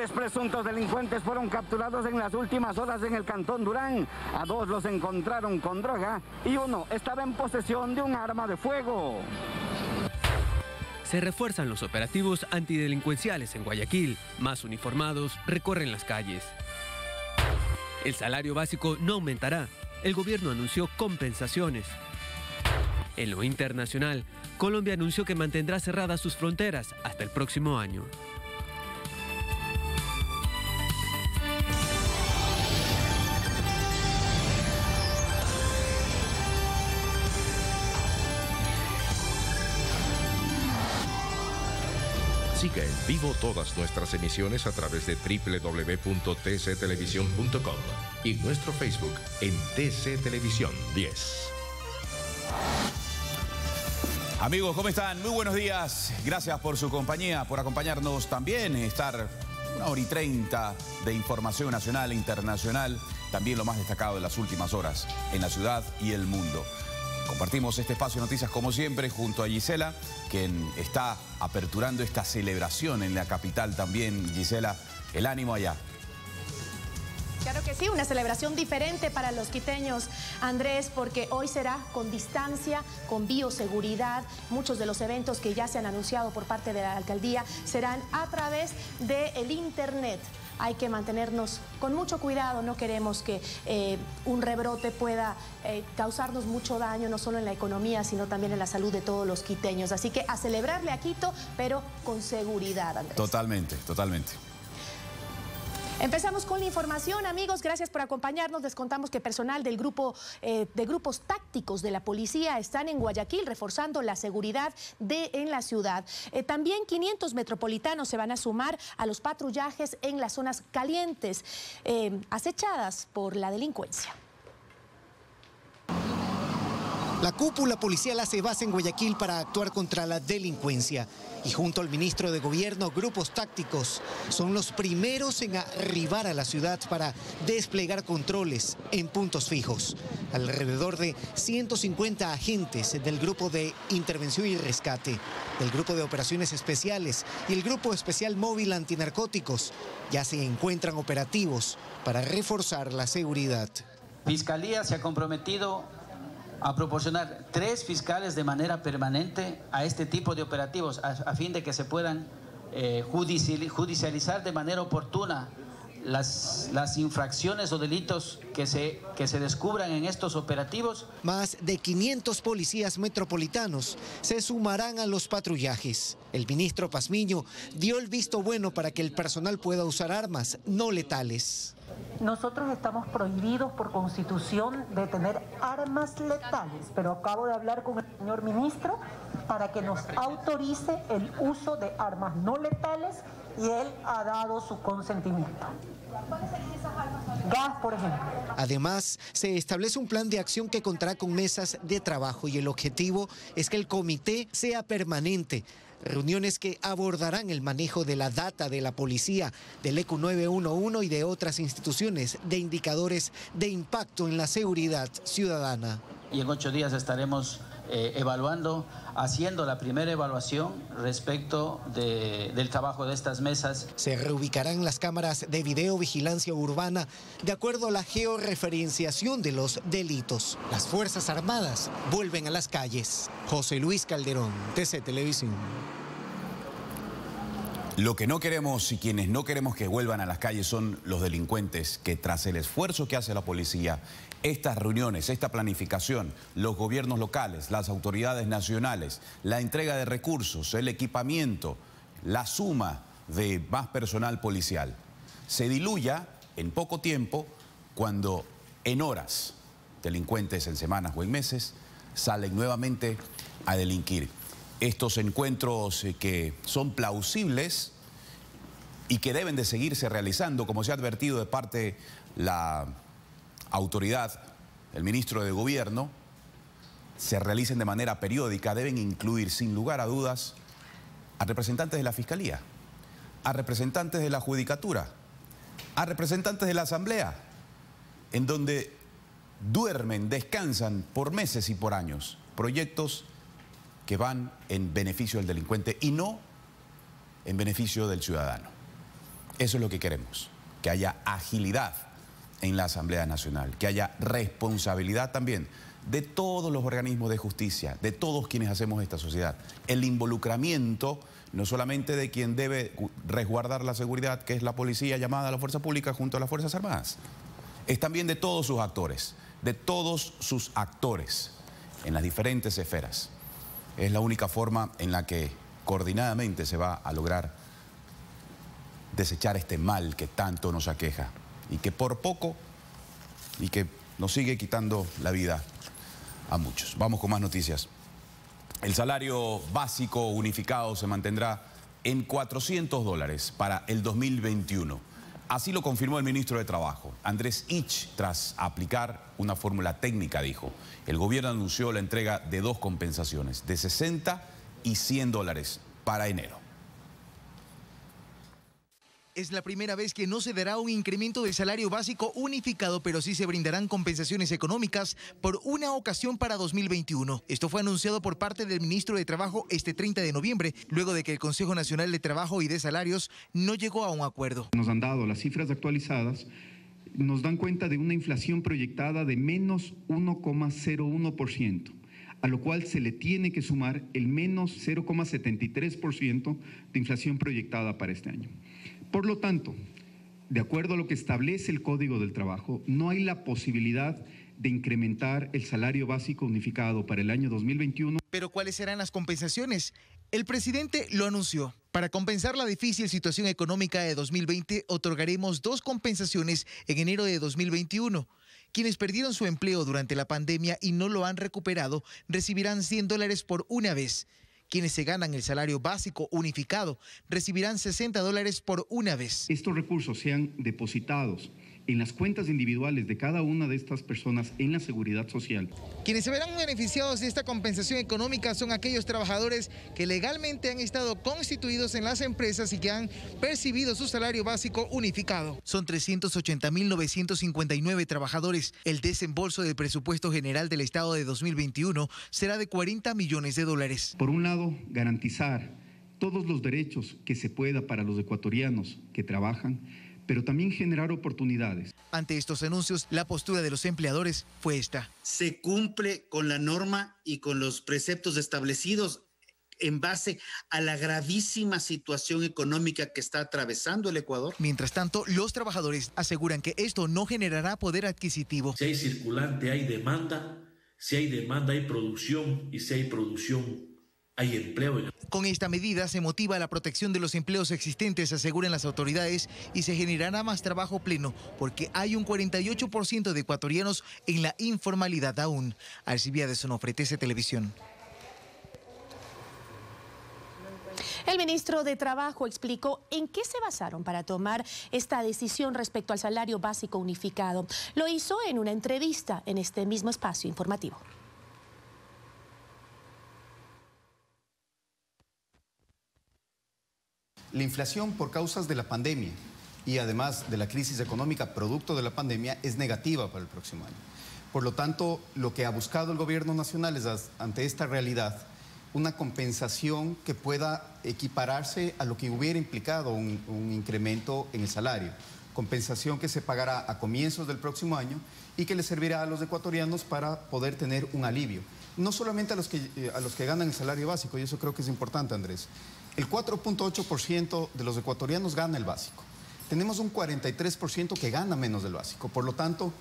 3 presuntos delincuentes fueron capturados en las últimas horas en el Cantón Durán. A 2 los encontraron con droga y 1 estaba en posesión de un arma de fuego. Se refuerzan los operativos antidelincuenciales en Guayaquil. Más uniformados recorren las calles. El salario básico no aumentará. El gobierno anunció compensaciones. En lo internacional, Colombia anunció que mantendrá cerradas sus fronteras hasta el próximo año. Siga en vivo todas nuestras emisiones a través de www.tctelevisión.com y nuestro Facebook en TC Televisión 10. Amigos, ¿cómo están? Muy buenos días. Gracias por su compañía, por acompañarnos también, estar 1h30 de información nacional e internacional, también lo más destacado de las últimas horas en la ciudad y el mundo. Compartimos este espacio de noticias como siempre junto a Gisela, quien está aperturando esta celebración en la capital también. Gisela, el ánimo allá. Claro que sí, una celebración diferente para los quiteños, Andrés, porque hoy será con distancia, con bioseguridad. Muchos de los eventos que ya se han anunciado por parte de la alcaldía serán a través del internet. Hay que mantenernos con mucho cuidado, no queremos que un rebrote pueda causarnos mucho daño, no solo en la economía, sino también en la salud de todos los quiteños. Así que a celebrarle a Quito, pero con seguridad, Andrés. Totalmente, totalmente. Empezamos con la información, amigos, gracias por acompañarnos. Les contamos que personal del grupo de grupos tácticos de la policía están en Guayaquil reforzando la seguridad en la ciudad. También 500 metropolitanos se van a sumar a los patrullajes en las zonas calientes, acechadas por la delincuencia. La cúpula policial hace base en Guayaquil para actuar contra la delincuencia. Y junto al ministro de Gobierno, grupos tácticos son los primeros en arribar a la ciudad para desplegar controles en puntos fijos. Alrededor de 150 agentes del Grupo de Intervención y Rescate, del Grupo de Operaciones Especiales y el Grupo Especial Móvil Antinarcóticos ya se encuentran operativos para reforzar la seguridad. Fiscalía se ha comprometido a proporcionar 3 fiscales de manera permanente a este tipo de operativos a fin de que se puedan judicializar de manera oportuna las infracciones o delitos que se descubran en estos operativos. Más de 500 policías metropolitanos se sumarán a los patrullajes. El ministro Pazmiño dio el visto bueno para que el personal pueda usar armas no letales. Nosotros estamos prohibidos por Constitución de tener armas letales, pero acabo de hablar con el señor ministro para que nos autorice el uso de armas no letales y él ha dado su consentimiento. Gas, por ejemplo. Además, se establece un plan de acción que contará con mesas de trabajo y el objetivo es que el comité sea permanente. Reuniones que abordarán el manejo de la data de la policía, del ECU 911 y de otras instituciones de indicadores de impacto en la seguridad ciudadana. Y en 8 días estaremos evaluando, haciendo la primera evaluación respecto del trabajo de estas mesas. Se reubicarán las cámaras de videovigilancia urbana de acuerdo a la georreferenciación de los delitos. Las Fuerzas Armadas vuelven a las calles. José Luis Calderón, TC Televisión. Lo que no queremos y quienes no queremos que vuelvan a las calles son los delincuentes que tras el esfuerzo que hace la policía, estas reuniones, esta planificación, los gobiernos locales, las autoridades nacionales, la entrega de recursos, el equipamiento, la suma de más personal policial, se diluya en poco tiempo cuando en horas delincuentes en semanas o en meses salen nuevamente a delinquir. Estos encuentros que son plausibles y que deben de seguirse realizando, como se ha advertido de parte de la autoridad, el ministro de Gobierno, se realicen de manera periódica, deben incluir sin lugar a dudas a representantes de la Fiscalía, a representantes de la Judicatura, a representantes de la Asamblea, en donde duermen, descansan por meses y por años proyectos que van en beneficio del delincuente y no en beneficio del ciudadano. Eso es lo que queremos, que haya agilidad en la Asamblea Nacional, que haya responsabilidad también de todos los organismos de justicia, de todos quienes hacemos esta sociedad. El involucramiento no solamente de quien debe resguardar la seguridad, que es la policía llamada a la fuerza pública junto a las Fuerzas Armadas, es también de todos sus actores, en las diferentes esferas. Es la única forma en la que coordinadamente se va a lograr desechar este mal que tanto nos aqueja y que por poco y que nos sigue quitando la vida a muchos. Vamos con más noticias. El salario básico unificado se mantendrá en $400 para el 2021. Así lo confirmó el ministro de Trabajo, Andrés Ich, tras aplicar una fórmula técnica, dijo. El gobierno anunció la entrega de 2 compensaciones, de $60 y $100 para enero. Es la primera vez que no se dará un incremento del salario básico unificado, pero sí se brindarán compensaciones económicas por una ocasión para 2021. Esto fue anunciado por parte del ministro de Trabajo este 30 de noviembre, luego de que el Consejo Nacional de Trabajo y de Salarios no llegó a un acuerdo. Nos han dado las cifras actualizadas, nos dan cuenta de una inflación proyectada de menos 1,01%. A lo cual se le tiene que sumar el menos 0,73% de inflación proyectada para este año. Por lo tanto, de acuerdo a lo que establece el Código del Trabajo, no hay la posibilidad de incrementar el salario básico unificado para el año 2021. ¿Pero cuáles serán las compensaciones? El presidente lo anunció. Para compensar la difícil situación económica de 2020, otorgaremos 2 compensaciones en enero de 2021. Quienes perdieron su empleo durante la pandemia y no lo han recuperado recibirán $100 por una vez. Quienes se ganan el salario básico unificado recibirán $60 por una vez. Estos recursos sean depositados en las cuentas individuales de cada una de estas personas en la Seguridad Social. Quienes se verán beneficiados de esta compensación económica son aquellos trabajadores que legalmente han estado constituidos en las empresas y que han percibido su salario básico unificado. Son 380.959 trabajadores. El desembolso del presupuesto general del Estado de 2021 será de $40 millones. Por un lado, garantizar todos los derechos que se pueda para los ecuatorianos que trabajan, pero también generar oportunidades. Ante estos anuncios, la postura de los empleadores fue esta. Se cumple con la norma y con los preceptos establecidos en base a la gravísima situación económica que está atravesando el Ecuador. Mientras tanto, los trabajadores aseguran que esto no generará poder adquisitivo. Si hay circulante, hay demanda. Si hay demanda, hay producción. Y si hay producción, hay empleo. Con esta medida se motiva la protección de los empleos existentes, aseguran las autoridades, y se generará más trabajo pleno, porque hay un 48% de ecuatorianos en la informalidad aún. Alcibiades Onofre, TC Televisión. El ministro de Trabajo explicó en qué se basaron para tomar esta decisión respecto al salario básico unificado. Lo hizo en una entrevista en este mismo espacio informativo. La inflación por causas de la pandemia y además de la crisis económica producto de la pandemia es negativa para el próximo año. Por lo tanto, lo que ha buscado el gobierno nacional es, ante esta realidad, una compensación que pueda equipararse a lo que hubiera implicado un incremento en el salario. Compensación que se pagará a comienzos del próximo año y que le servirá a los ecuatorianos para poder tener un alivio. No solamente a los que ganan el salario básico, y eso creo que es importante, Andrés. El 4.8% de los ecuatorianos gana el básico. Tenemos un 43% que gana menos del básico. Por lo tanto,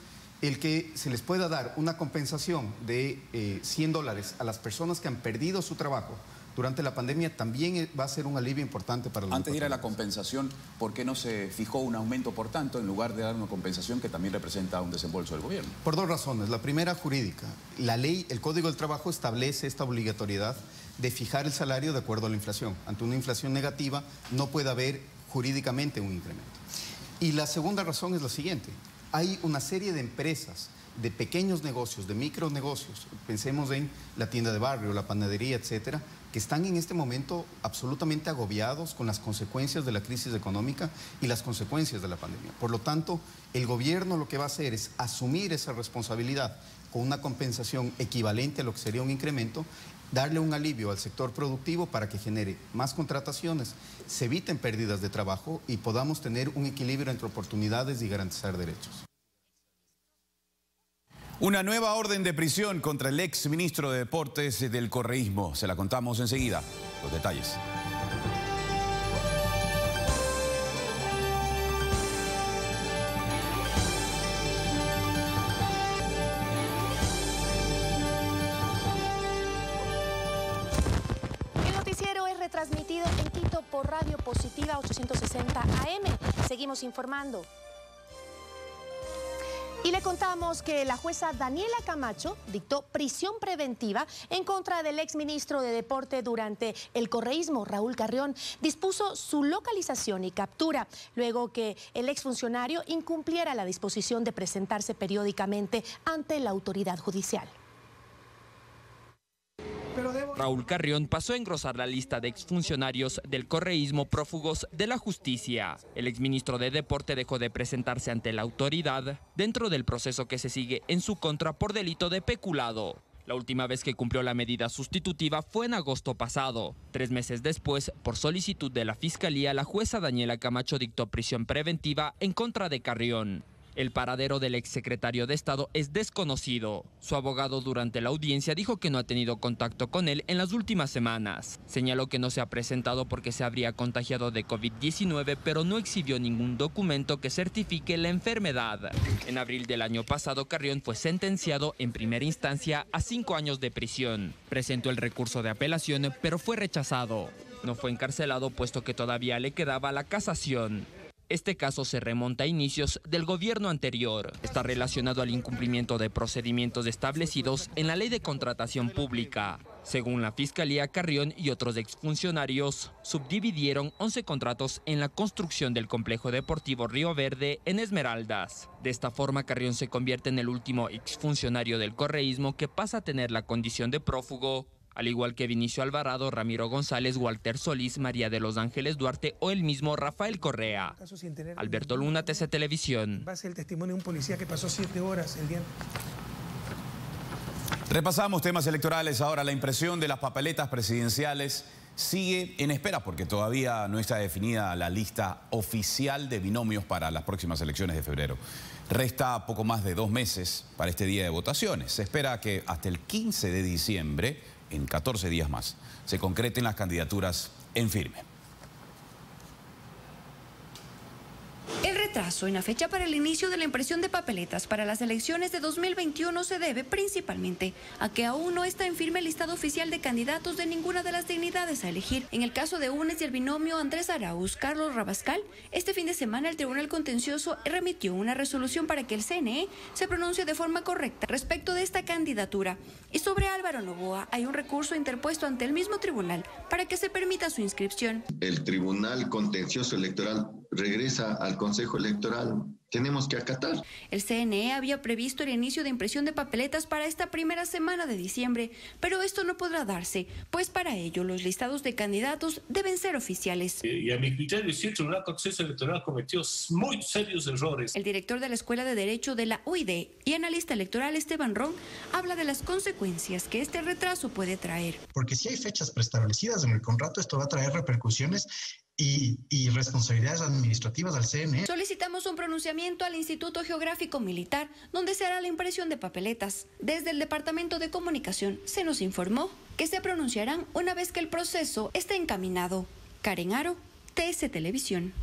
el que se les pueda dar una compensación de $100 a las personas que han perdido su trabajo durante la pandemia también va a ser un alivio importante para los Antes de ir a la compensación, ¿por qué no se fijó un aumento por tanto en lugar de dar una compensación que también representa un desembolso del gobierno? Por 2 razones. La primera, jurídica. La ley, el Código del Trabajo establece esta obligatoriedad de fijar el salario de acuerdo a la inflación. Ante una inflación negativa no puede haber jurídicamente un incremento. Y la segunda razón es la siguiente. Hay una serie de empresas, de pequeños negocios, de micronegocios, pensemos en la tienda de barrio, la panadería, etcétera, que están en este momento absolutamente agobiados con las consecuencias de la crisis económica y las consecuencias de la pandemia. Por lo tanto, el gobierno lo que va a hacer es asumir esa responsabilidad con una compensación equivalente a lo que sería un incremento darle un alivio al sector productivo para que genere más contrataciones, se eviten pérdidas de trabajo y podamos tener un equilibrio entre oportunidades y garantizar derechos. Una nueva orden de prisión contra el ex ministro de Deportes del correísmo. Se la contamos enseguida. Los detalles. El noticiero es retransmitido en Quito por Radio Positiva 860 AM. Seguimos informando. Y le contamos que la jueza Daniela Camacho dictó prisión preventiva en contra del exministro de Deporte durante el correísmo, Raúl Carrión. Dispuso su localización y captura, luego que el exfuncionario incumpliera la disposición de presentarse periódicamente ante la autoridad judicial. Raúl Carrión pasó a engrosar la lista de exfuncionarios del correísmo prófugos de la justicia. El exministro de Deporte dejó de presentarse ante la autoridad dentro del proceso que se sigue en su contra por delito de peculado. La última vez que cumplió la medida sustitutiva fue en agosto pasado. 3 meses después, por solicitud de la Fiscalía, la jueza Daniela Camacho dictó prisión preventiva en contra de Carrión. El paradero del exsecretario de Estado es desconocido. Su abogado durante la audiencia dijo que no ha tenido contacto con él en las últimas semanas. Señaló que no se ha presentado porque se habría contagiado de COVID-19, pero no exhibió ningún documento que certifique la enfermedad. En abril del año pasado, Carrión fue sentenciado en primera instancia a 5 años de prisión. Presentó el recurso de apelación, pero fue rechazado. No fue encarcelado puesto que todavía le quedaba la casación. Este caso se remonta a inicios del gobierno anterior. Está relacionado al incumplimiento de procedimientos establecidos en la Ley de Contratación Pública. Según la Fiscalía, Carrión y otros exfuncionarios subdividieron 11 contratos en la construcción del complejo deportivo Río Verde en Esmeraldas. De esta forma, Carrión se convierte en el último exfuncionario del correísmo que pasa a tener la condición de prófugo, al igual que Vinicio Alvarado, Ramiro González, Walter Solís, María de los Ángeles Duarte o el mismo Rafael Correa. Alberto Luna, TC Televisión. Va a ser el testimonio de un policía que pasó 7 horas el día. Repasamos temas electorales ahora. La impresión de las papeletas presidenciales sigue en espera porque todavía no está definida la lista oficial de binomios para las próximas elecciones de febrero. Resta poco más de 2 meses para este día de votaciones. Se espera que hasta el 15 de diciembre, en 14 días más, se concreten las candidaturas en firme. El retraso en la fecha para el inicio de la impresión de papeletas para las elecciones de 2021 se debe principalmente a que aún no está en firme el listado oficial de candidatos de ninguna de las dignidades a elegir. En el caso de UNES y el binomio Andrés Arauz-Carlos Rabascal, este fin de semana el Tribunal Contencioso remitió una resolución para que el CNE se pronuncie de forma correcta respecto de esta candidatura. Y sobre Álvaro Noboa hay un recurso interpuesto ante el mismo tribunal para que se permita su inscripción. El Tribunal Contencioso Electoral regresa al Consejo Electoral. Tenemos que acatar. El CNE había previsto el inicio de impresión de papeletas para esta primera semana de diciembre, pero esto no podrá darse, pues para ello los listados de candidatos deben ser oficiales. Y a mi criterio, sí, el Tribunal Contencioso Electoral cometió muy serios errores. El director de la Escuela de Derecho de la UID y analista electoral Esteban Ron habla de las consecuencias que este retraso puede traer. Porque si hay fechas preestablecidas en el contrato, esto va a traer repercusiones y responsabilidades administrativas al CNE. Solicitamos un pronunciamiento al Instituto Geográfico Militar, donde se hará la impresión de papeletas. Desde el Departamento de Comunicación se nos informó que se pronunciarán una vez que el proceso esté encaminado. Karen Aro, TS Televisión.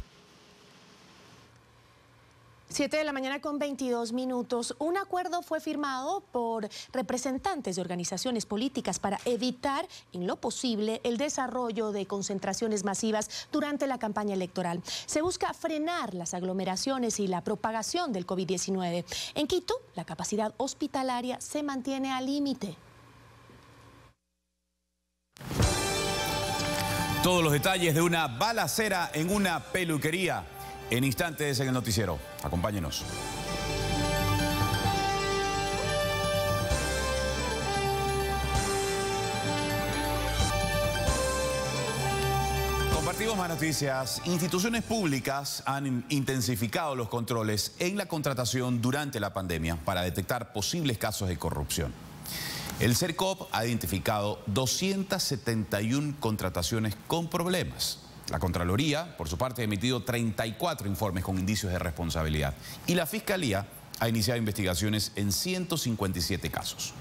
7 de la mañana con 22 minutos. Un acuerdo fue firmado por representantes de organizaciones políticas para evitar, en lo posible, el desarrollo de concentraciones masivas durante la campaña electoral. Se busca frenar las aglomeraciones y la propagación del COVID-19. En Quito, la capacidad hospitalaria se mantiene al límite. Todos los detalles de una balacera en una peluquería en instantes en el noticiero. Acompáñenos. Compartimos más noticias. Instituciones públicas han intensificado los controles en la contratación durante la pandemia para detectar posibles casos de corrupción. El CERCOP ha identificado 271 contrataciones con problemas. La Contraloría, por su parte, ha emitido 34 informes con indicios de responsabilidad. Y la Fiscalía ha iniciado investigaciones en 157 casos.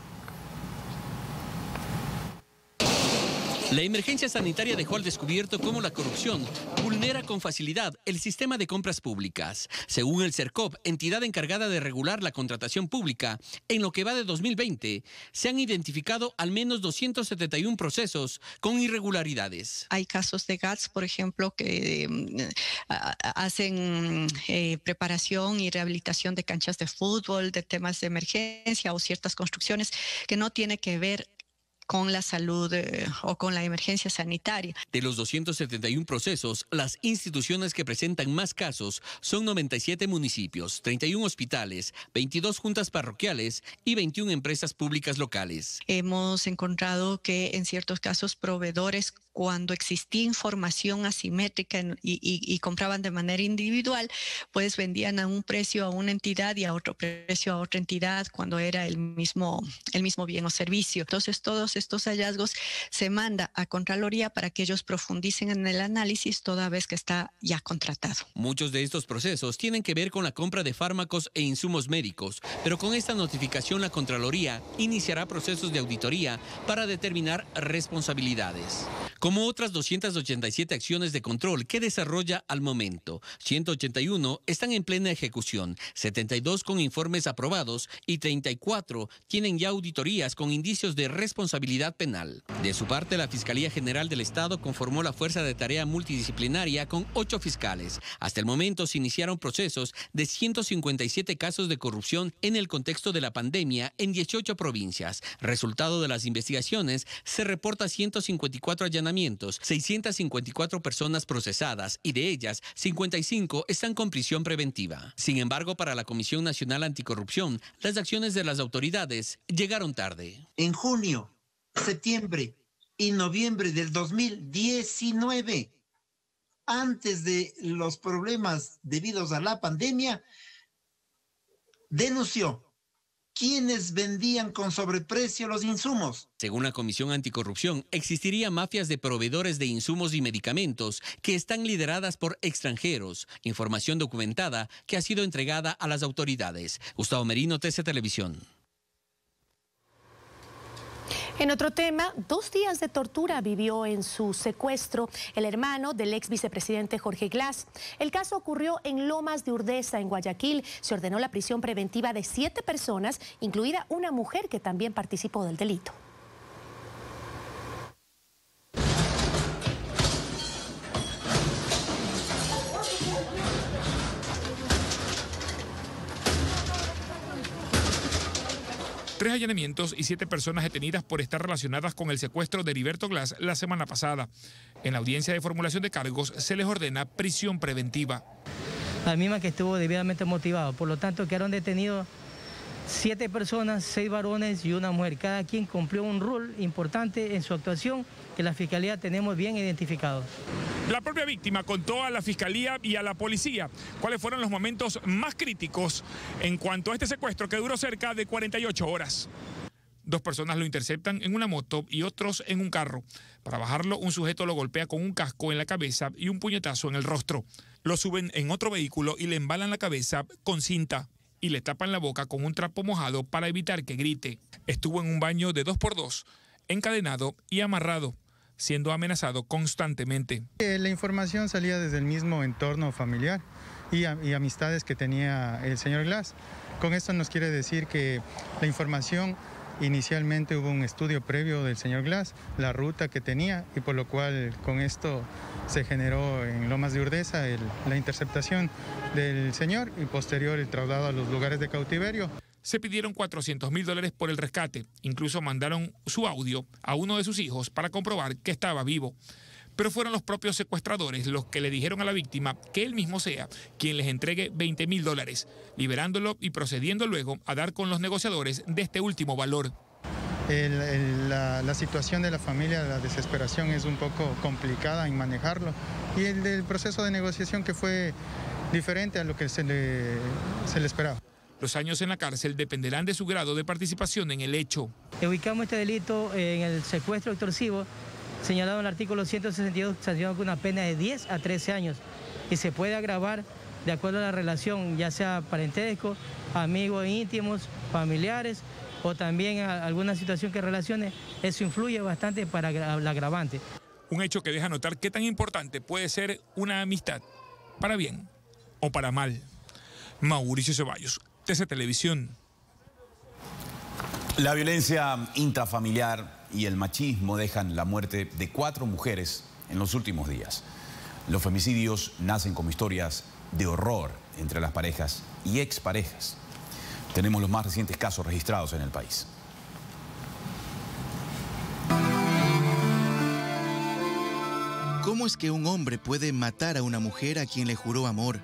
La emergencia sanitaria dejó al descubierto cómo la corrupción vulnera con facilidad el sistema de compras públicas. Según el CERCOP, entidad encargada de regular la contratación pública, en lo que va de 2020, se han identificado al menos 271 procesos con irregularidades. Hay casos de GATS, por ejemplo, que hacen preparación y rehabilitación de canchas de fútbol, de temas de emergencia o ciertas construcciones que no tienen que ver con la salud o con la emergencia sanitaria. De los 271 procesos, las instituciones que presentan más casos son 97 municipios, 31 hospitales, 22 juntas parroquiales y 21 empresas públicas locales. Hemos encontrado que en ciertos casos proveedores, cuando existía información asimétrica y compraban de manera individual, pues vendían a un precio a una entidad y a otro precio a otra entidad cuando era el mismo bien o servicio. Entonces todos estos hallazgos se manda a Contraloría para que ellos profundicen en el análisis toda vez que está ya contratado. Muchos de estos procesos tienen que ver con la compra de fármacos e insumos médicos, pero con esta notificación la Contraloría iniciará procesos de auditoría para determinar responsabilidades. Como otras 287 acciones de control que desarrolla al momento, 181 están en plena ejecución, 72 con informes aprobados y 34 tienen ya auditorías con indicios de responsabilidad penal. De su parte, la Fiscalía General del Estado conformó la Fuerza de Tarea Multidisciplinaria con 8 fiscales. Hasta el momento se iniciaron procesos de 157 casos de corrupción en el contexto de la pandemia en 18 provincias. Resultado de las investigaciones, se reporta 154 allanamientos, 654 personas procesadas y de ellas 55 están con prisión preventiva. Sin embargo, para la Comisión Nacional Anticorrupción, las acciones de las autoridades llegaron tarde. En junio, septiembre y noviembre del 2019, antes de los problemas debidos a la pandemia, denunció quienes vendían con sobreprecio los insumos. Según la Comisión Anticorrupción, existirían mafias de proveedores de insumos y medicamentos que están lideradas por extranjeros. Información documentada que ha sido entregada a las autoridades. Gustavo Merino, TC Televisión. En otro tema, 2 días de tortura vivió en su secuestro el hermano del ex vicepresidente Jorge Glass. El caso ocurrió en Lomas de Urdesa, en Guayaquil. Se ordenó la prisión preventiva de 7 personas, incluida una mujer que también participó del delito. Tres allanamientos y 7 personas detenidas por estar relacionadas con el secuestro de Heriberto Glass la semana pasada. En la audiencia de formulación de cargos se les ordena prisión preventiva. La misma que estuvo debidamente motivado, por lo tanto quedaron detenidos 7 personas, 6 varones y una mujer. Cada quien cumplió un rol importante en su actuación que la Fiscalía tenemos bien identificado. La propia víctima contó a la Fiscalía y a la policía cuáles fueron los momentos más críticos en cuanto a este secuestro que duró cerca de 48 horas. 2 personas lo interceptan en una moto y otros en un carro. Para bajarlo, un sujeto lo golpea con un casco en la cabeza y un puñetazo en el rostro. Lo suben en otro vehículo y le embalan la cabeza con cinta y le tapan la boca con un trapo mojado para evitar que grite. Estuvo en un baño de 2x2, encadenado y amarrado, siendo amenazado constantemente. La información salía desde el mismo entorno familiar y amistades que tenía el señor Glass. Con esto nos quiere decir que la información, inicialmente hubo un estudio previo del señor Glass, la ruta que tenía, y por lo cual con esto se generó en Lomas de Urdesa la interceptación del señor y posterior el traslado a los lugares de cautiverio. Se pidieron $400.000 por el rescate. Incluso mandaron su audio a uno de sus hijos para comprobar que estaba vivo. Pero fueron los propios secuestradores los que le dijeron a la víctima que él mismo sea quien les entregue $20.000, liberándolo y procediendo luego a dar con los negociadores de este último valor. La situación de la familia, la desesperación es un poco complicada en manejarlo, y el proceso de negociación que fue diferente a lo que se le esperaba. Los años en la cárcel dependerán de su grado de participación en el hecho. Ubicamos este delito en el secuestro extorsivo, señalado en el artículo 162, sancionado con una pena de 10 a 13 años, y se puede agravar de acuerdo a la relación, ya sea parentesco, amigos íntimos, familiares, o también alguna situación que relacione. Eso influye bastante para el agravante. Un hecho que deja notar qué tan importante puede ser una amistad, para bien o para mal. Mauricio Ceballos, TC Televisión. La violencia intrafamiliar y el machismo dejan la muerte de 4 mujeres en los últimos días. Los femicidios nacen como historias de horror entre las parejas y exparejas. Tenemos los más recientes casos registrados en el país. ¿Cómo es que un hombre puede matar a una mujer a quien le juró amor?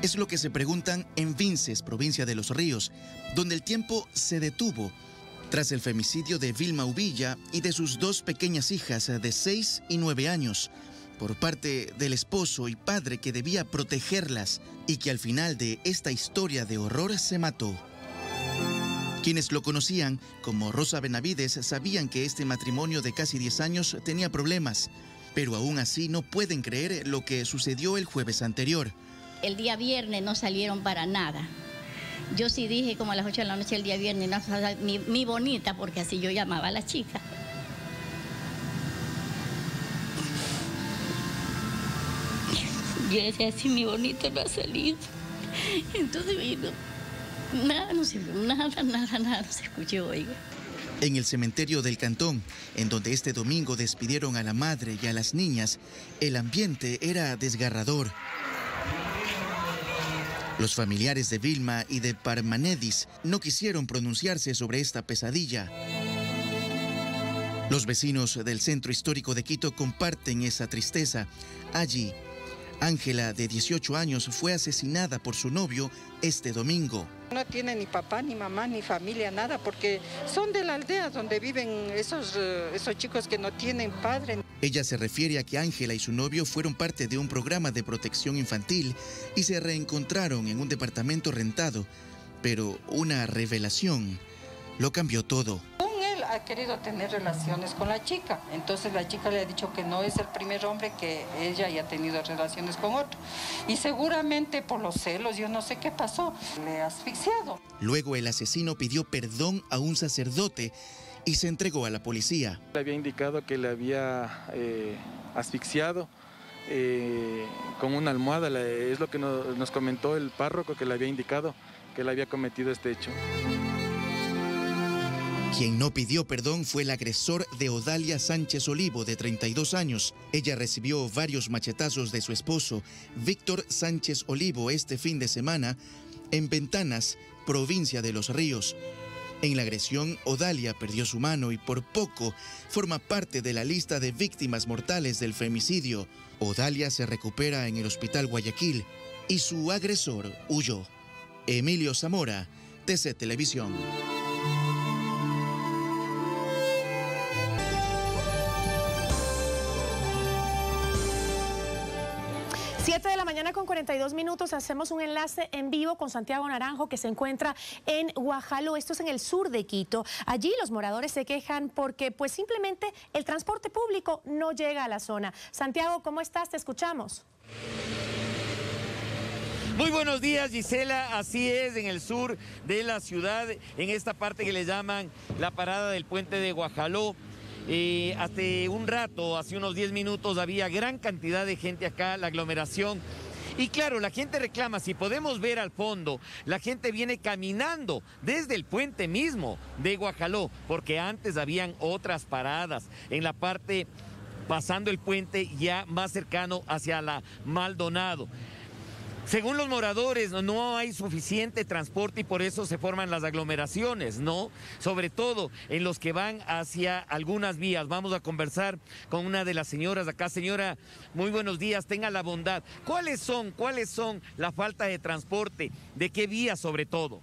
Es lo que se preguntan en Vinces, provincia de Los Ríos, donde el tiempo se detuvo tras el femicidio de Vilma Uvilla y de sus 2 pequeñas hijas de 6 y 9 años, por parte del esposo y padre que debía protegerlas y que al final de esta historia de horror se mató. Quienes lo conocían, como Rosa Benavides, sabían que este matrimonio de casi 10 años tenía problemas, pero aún así no pueden creer lo que sucedió el jueves anterior. El día viernes no salieron para nada. Yo sí dije como a las 8 de la noche el día viernes, no, mi bonita, porque así yo llamaba a la chica. Yo decía, así mi bonita no ha salido. Entonces vino, nada, no se vio, nada, no se escuchó, oiga. En el cementerio del Cantón, en donde este domingo despidieron a la madre y a las niñas, el ambiente era desgarrador. Los familiares de Vilma y de Parmanedis no quisieron pronunciarse sobre esta pesadilla. Los vecinos del centro histórico de Quito comparten esa tristeza. Allí, Ángela, de 18 años, fue asesinada por su novio este domingo. No tiene ni papá, ni mamá, ni familia, nada, porque son de la aldea donde viven esos chicos que no tienen padre. Ella se refiere a que Ángela y su novio fueron parte de un programa de protección infantil y se reencontraron en un departamento rentado, pero una revelación lo cambió todo. Él ha querido tener relaciones con la chica, entonces la chica le ha dicho que no es el primer hombre que ella haya tenido relaciones con otro. Y seguramente por los celos, yo no sé qué pasó, le ha asfixiado. Luego el asesino pidió perdón a un sacerdote y se entregó a la policía. Le había indicado que le había asfixiado con una almohada, es lo que nos comentó el párroco, que le había indicado que le había cometido este hecho. Quien no pidió perdón fue el agresor de Odalia Sánchez Olivo, de 32 años. Ella recibió varios machetazos de su esposo, Víctor Sánchez Olivo, este fin de semana, en Ventanas, provincia de Los Ríos. En la agresión, Odalia perdió su mano y por poco forma parte de la lista de víctimas mortales del femicidio. Odalia se recupera en el hospital Guayaquil y su agresor huyó. Emilio Zamora, TC Televisión. 7 de la mañana con 42 minutos, hacemos un enlace en vivo con Santiago Naranjo, que se encuentra en Guajaló, esto es en el sur de Quito. Allí los moradores se quejan porque pues simplemente el transporte público no llega a la zona. Santiago, ¿cómo estás? Te escuchamos. Muy buenos días, Gisela. Así es, en el sur de la ciudad, en esta parte que le llaman la parada del puente de Guajaló. Hace un rato, hace unos 10 minutos, había gran cantidad de gente acá, la aglomeración. Y claro, la gente reclama, si podemos ver al fondo, la gente viene caminando desde el puente mismo de Guajaló, porque antes habían otras paradas en la parte pasando el puente ya más cercano hacia la Maldonado. Según los moradores, no hay suficiente transporte y por eso se forman las aglomeraciones, ¿no? Sobre todo en los que van hacia algunas vías. Vamos a conversar con una de las señoras acá. Señora, muy buenos días, tenga la bondad. ¿Cuáles son la falta de transporte? ¿De qué vías sobre todo?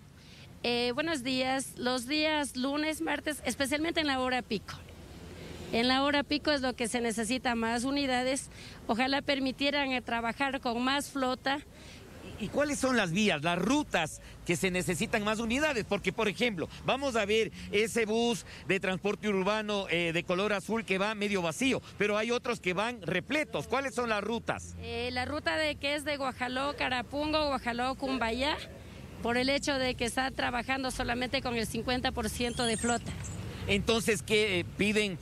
Buenos días. Los días lunes, martes, especialmente en la hora pico. En la hora pico es lo que se necesita más unidades. Ojalá permitieran trabajar con más flota ¿Y cuáles son las vías, las rutas que se necesitan más unidades? Porque, por ejemplo, vamos a ver ese bus de transporte urbano de color azul que va medio vacío, pero hay otros que van repletos. ¿Cuáles son las rutas? La ruta que es de Guajaló, Carapungo, Guajaló, Cumbayá, por el hecho de que está trabajando solamente con el 50% de flota. Entonces, ¿qué piden,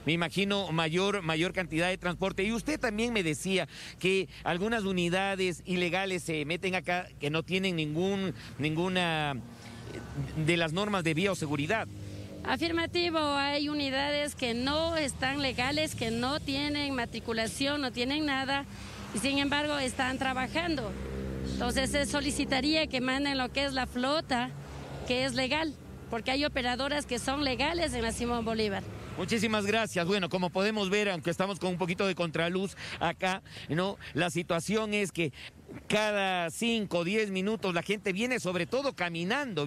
me imagino, mayor cantidad de transporte? Y usted también me decía que algunas unidades ilegales se meten acá que no tienen ninguna de las normas de bioseguridad. Afirmativo, hay unidades que no están legales, que no tienen matriculación, no tienen nada, y sin embargo están trabajando. Entonces se solicitaría que manden lo que es la flota, que es legal, porque hay operadoras que son legales en la Simón Bolívar. Muchísimas gracias. Bueno, como podemos ver, aunque estamos con un poquito de contraluz acá, ¿no? La situación es que cada 5 o 10 minutos la gente viene sobre todo caminando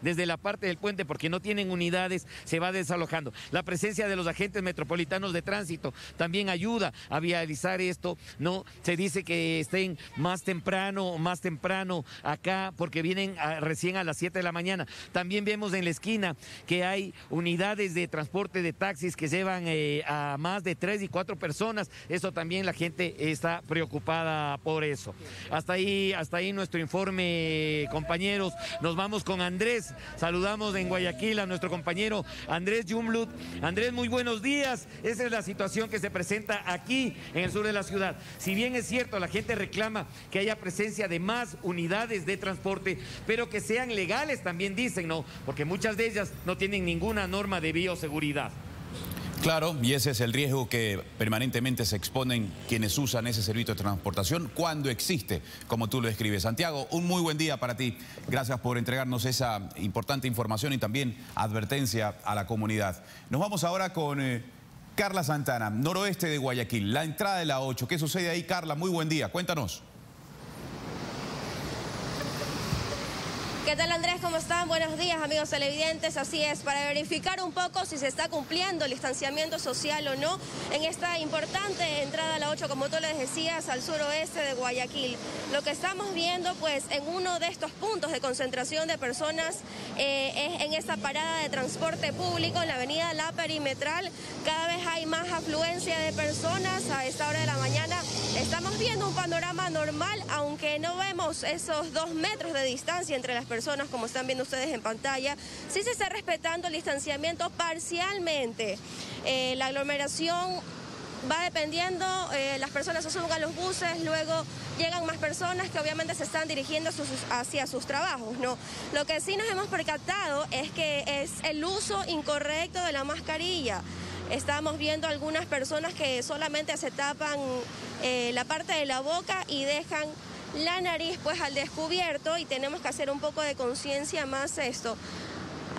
desde la parte del puente porque no tienen unidades, se va desalojando. La presencia de los agentes metropolitanos de tránsito también ayuda a vializar esto, ¿no? Se dice que estén más temprano acá porque vienen recién a las 7 de la mañana. También vemos en la esquina que hay unidades de transporte de taxis que llevan a más de 3 y 4 personas. Eso también la gente está preocupada por eso. Hasta ahí nuestro informe, compañeros. Nos vamos con Andrés. Saludamos en Guayaquil a nuestro compañero Andrés Yumblut. Andrés, muy buenos días. Esa es la situación que se presenta aquí en el sur de la ciudad. Si bien es cierto, la gente reclama que haya presencia de más unidades de transporte, pero que sean legales también dicen, ¿no? Porque muchas de ellas no tienen ninguna norma de bioseguridad. Claro, y ese es el riesgo que permanentemente se exponen quienes usan ese servicio de transportación cuando existe, como tú lo describes. Santiago, un muy buen día para ti. Gracias por entregarnos esa importante información y también advertencia a la comunidad. Nos vamos ahora con Carla Santana, noroeste de Guayaquil, la entrada de la 8. ¿Qué sucede ahí, Carla? Muy buen día, cuéntanos. ¿Qué tal, Andrés? ¿Cómo están? Buenos días, amigos televidentes. Así es, para verificar un poco si se está cumpliendo el distanciamiento social o no en esta importante entrada a la 8, como tú les decías, al suroeste de Guayaquil. Lo que estamos viendo, pues, en uno de estos puntos de concentración de personas es en esta parada de transporte público en la avenida La Perimetral. Cada vez hay más afluencia de personas a esta hora de la mañana. Estamos viendo un panorama normal, aunque no vemos esos 2 metros de distancia entre las personas, como están viendo ustedes en pantalla. Sí se está respetando el distanciamiento parcialmente. La aglomeración va dependiendo, las personas se suben a los buses, luego llegan más personas que obviamente se están dirigiendo hacia sus trabajos, ¿no? Lo que sí nos hemos percatado es que es el uso incorrecto de la mascarilla. Estamos viendo algunas personas que solamente se tapan la parte de la boca y dejan la nariz pues al descubierto, y tenemos que hacer un poco de conciencia más esto.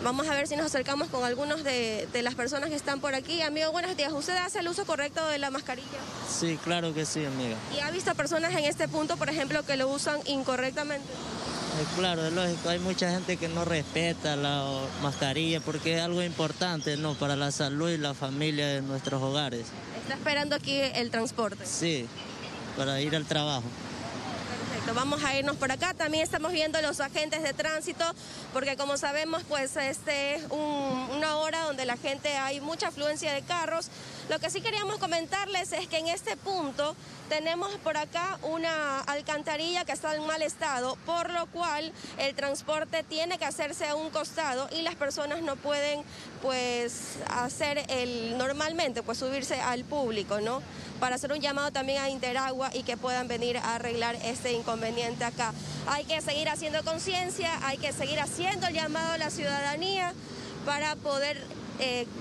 Vamos a ver si nos acercamos con algunos de las personas que están por aquí. Amigo, buenos días. ¿Usted hace el uso correcto de la mascarilla? Sí, claro que sí, amiga. ¿Y ha visto personas en este punto, por ejemplo, que lo usan incorrectamente? Claro, es lógico. Hay mucha gente que no respeta la mascarilla porque es algo importante, ¿no? Para la salud y la familia de nuestros hogares. ¿Está esperando aquí el transporte? Sí, para ir al trabajo. Vamos a irnos por acá. También estamos viendo los agentes de tránsito, porque como sabemos, pues este es una hora donde la gente hay mucha afluencia de carros. Lo que sí queríamos comentarles es que en este punto tenemos por acá una alcantarilla que está en mal estado, por lo cual el transporte tiene que hacerse a un costado y las personas no pueden pues hacer normalmente pues subirse al público, ¿no? Para hacer un llamado también a Interagua y que puedan venir a arreglar este inconveniente acá. Hay que seguir haciendo conciencia, hay que seguir haciendo el llamado a la ciudadanía para poder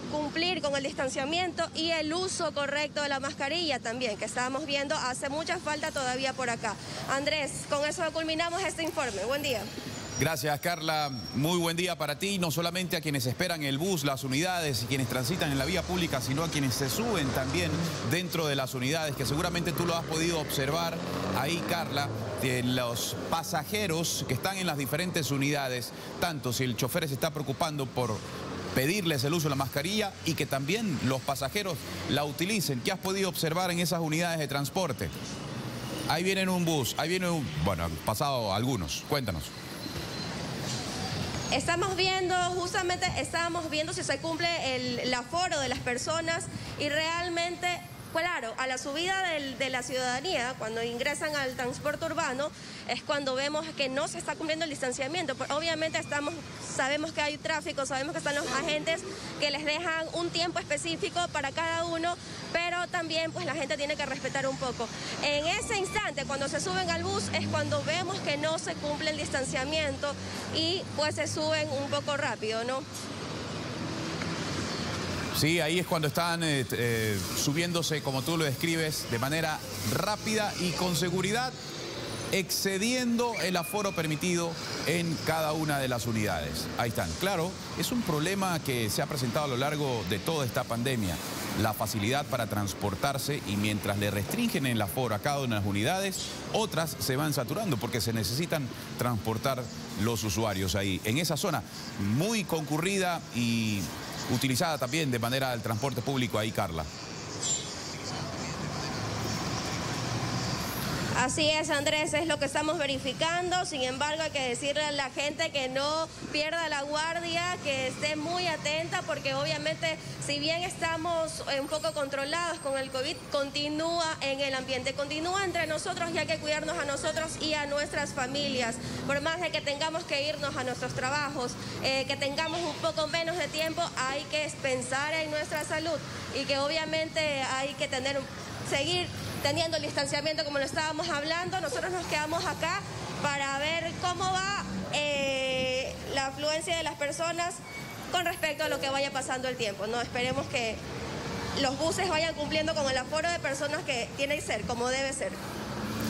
cumplir con el distanciamiento y el uso correcto de la mascarilla también, que estábamos viendo hace mucha falta todavía por acá. Andrés, con eso culminamos este informe. Buen día. Gracias, Carla. Muy buen día para ti, no solamente a quienes esperan el bus, las unidades y quienes transitan en la vía pública, sino a quienes se suben también dentro de las unidades, que seguramente tú lo has podido observar ahí, Carla, de los pasajeros que están en las diferentes unidades, tanto si el chofer se está preocupando por pedirles el uso de la mascarilla y que también los pasajeros la utilicen. ¿Qué has podido observar en esas unidades de transporte? ahí viene en un bus, ahí viene un... Bueno, han pasado algunos, cuéntanos. Estamos viendo, justamente estábamos viendo si se cumple el aforo de las personas y realmente, claro, a la subida de la ciudadanía, cuando ingresan al transporte urbano, es cuando vemos que no se está cumpliendo el distanciamiento. Obviamente sabemos que hay tráfico, sabemos que están los agentes que les dejan un tiempo específico para cada uno, pero también pues la gente tiene que respetar un poco. En ese instante, cuando se suben al bus, es cuando vemos que no se cumple el distanciamiento y pues se suben un poco rápido, ¿no? Sí, ahí es cuando están subiéndose, como tú lo describes, de manera rápida y con seguridad, excediendo el aforo permitido en cada una de las unidades. Ahí están. Claro, es un problema que se ha presentado a lo largo de toda esta pandemia. La facilidad para transportarse, y mientras le restringen el aforo a cada una de las unidades, otras se van saturando porque se necesitan transportar los usuarios ahí. En esa zona muy concurrida y utilizada también de manera del transporte público ahí, Carla. Así es, Andrés, es lo que estamos verificando. Sin embargo, hay que decirle a la gente que no pierda la guardia, que esté muy atenta, porque obviamente, si bien estamos un poco controlados con el COVID, continúa en el ambiente, continúa entre nosotros y hay que cuidarnos a nosotros y a nuestras familias. Por más de que tengamos que irnos a nuestros trabajos, que tengamos un poco menos de tiempo, hay que pensar en nuestra salud y que obviamente hay que seguir teniendo el distanciamiento como lo estábamos hablando. Nosotros nos quedamos acá para ver cómo va la afluencia de las personas con respecto a lo que vaya pasando el tiempo, ¿no? Esperemos que los buses vayan cumpliendo con el aforo de personas que tiene que ser, como debe ser.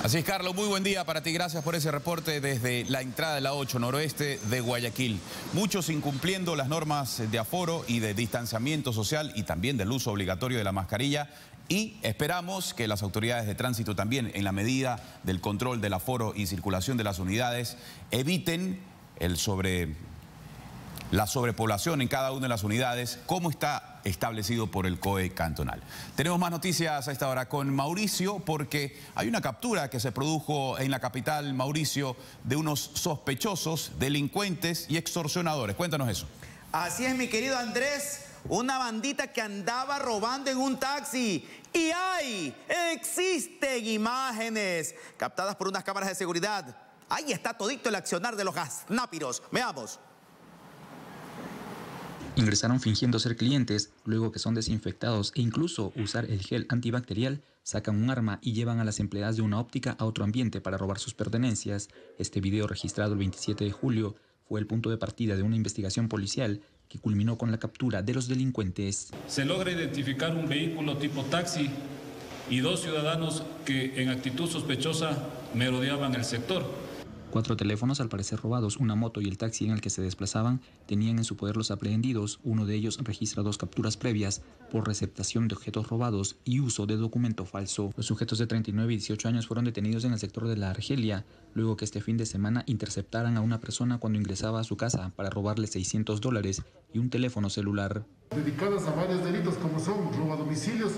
Así es, Carlos, muy buen día para ti. Gracias por ese reporte desde la entrada de la 8 noroeste de Guayaquil. Muchos incumpliendo las normas de aforo y de distanciamiento social y también del uso obligatorio de la mascarilla. Y esperamos que las autoridades de tránsito también, en la medida del control del aforo y circulación de las unidades, eviten la sobrepoblación en cada una de las unidades, como está establecido por el COE cantonal. Tenemos más noticias a esta hora con Mauricio, porque hay una captura que se produjo en la capital, Mauricio, de unos sospechosos, delincuentes y extorsionadores. Cuéntanos eso. Así es, mi querido Andrés. Una bandita que andaba robando en un taxi. Y existen imágenes captadas por unas cámaras de seguridad. Ahí está todito el accionar de los gaznápiros. Veamos. Ingresaron fingiendo ser clientes, luego que son desinfectados e incluso usar el gel antibacterial, sacan un arma y llevan a las empleadas de una óptica a otro ambiente para robar sus pertenencias. Este video, registrado el 27 de julio, fue el punto de partida de una investigación policial que culminó con la captura de los delincuentes. Se logra identificar un vehículo tipo taxi y 2 ciudadanos que en actitud sospechosa merodeaban el sector. 4 teléfonos, al parecer robados, una moto y el taxi en el que se desplazaban tenían en su poder los aprehendidos. Uno de ellos registra 2 capturas previas por receptación de objetos robados y uso de documento falso. Los sujetos de 39 y 18 años fueron detenidos en el sector de la Argelia, luego que este fin de semana interceptaran a una persona cuando ingresaba a su casa para robarle $600 y un teléfono celular. Dedicadas a varios delitos como son robo a domicilios,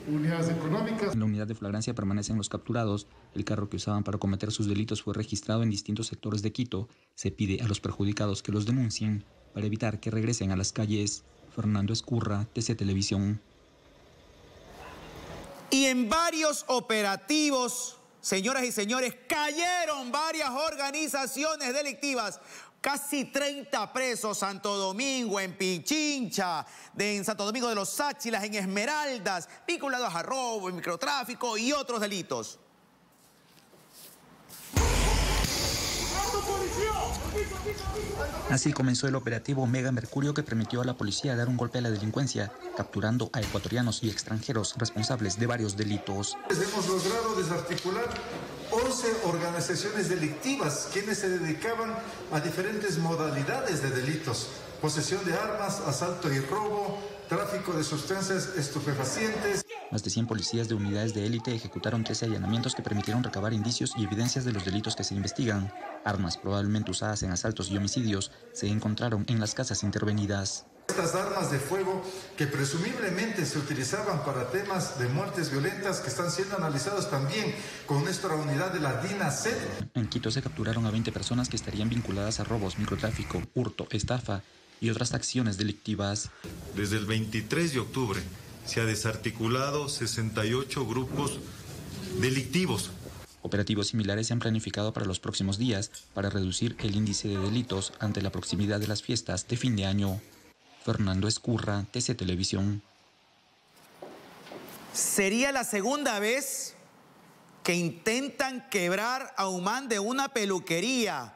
unidades económicas. En la unidad de flagrancia permanecen los capturados. El carro que usaban para cometer sus delitos fue registrado en distintos sectores de Quito. Se pide a los perjudicados que los denuncien para evitar que regresen a las calles. Fernando Escurra, TC Televisión. Y en varios operativos, señoras y señores, cayeron varias organizaciones delictivas. Casi 30 presos, Santo Domingo, en Pichincha, en Santo Domingo de los Sáchilas, en Esmeraldas, vinculados a robo, microtráfico y otros delitos. Así comenzó el operativo Mega Mercurio, que permitió a la policía dar un golpe a la delincuencia, capturando a ecuatorianos y extranjeros responsables de varios delitos. Hemos logrado desarticular 11 organizaciones delictivas, quienes se dedicaban a diferentes modalidades de delitos: posesión de armas, asalto y robo, tráfico de sustancias estupefacientes. Más de 100 policías de unidades de élite ejecutaron 13 allanamientos que permitieron recabar indicios y evidencias de los delitos que se investigan. Armas probablemente usadas en asaltos y homicidios se encontraron en las casas intervenidas. Estas armas de fuego que presumiblemente se utilizaban para temas de muertes violentas que están siendo analizados también con nuestra unidad de la DINASET. En Quito se capturaron a 20 personas que estarían vinculadas a robos, microtráfico, hurto, estafa y otras acciones delictivas. Desde el 23 de octubre se ha desarticulado 68 grupos delictivos. Operativos similares se han planificado para los próximos días para reducir el índice de delitos ante la proximidad de las fiestas de fin de año. Fernando Escurra, TC Televisión. Sería la segunda vez que intentan quebrar a un man de una peluquería.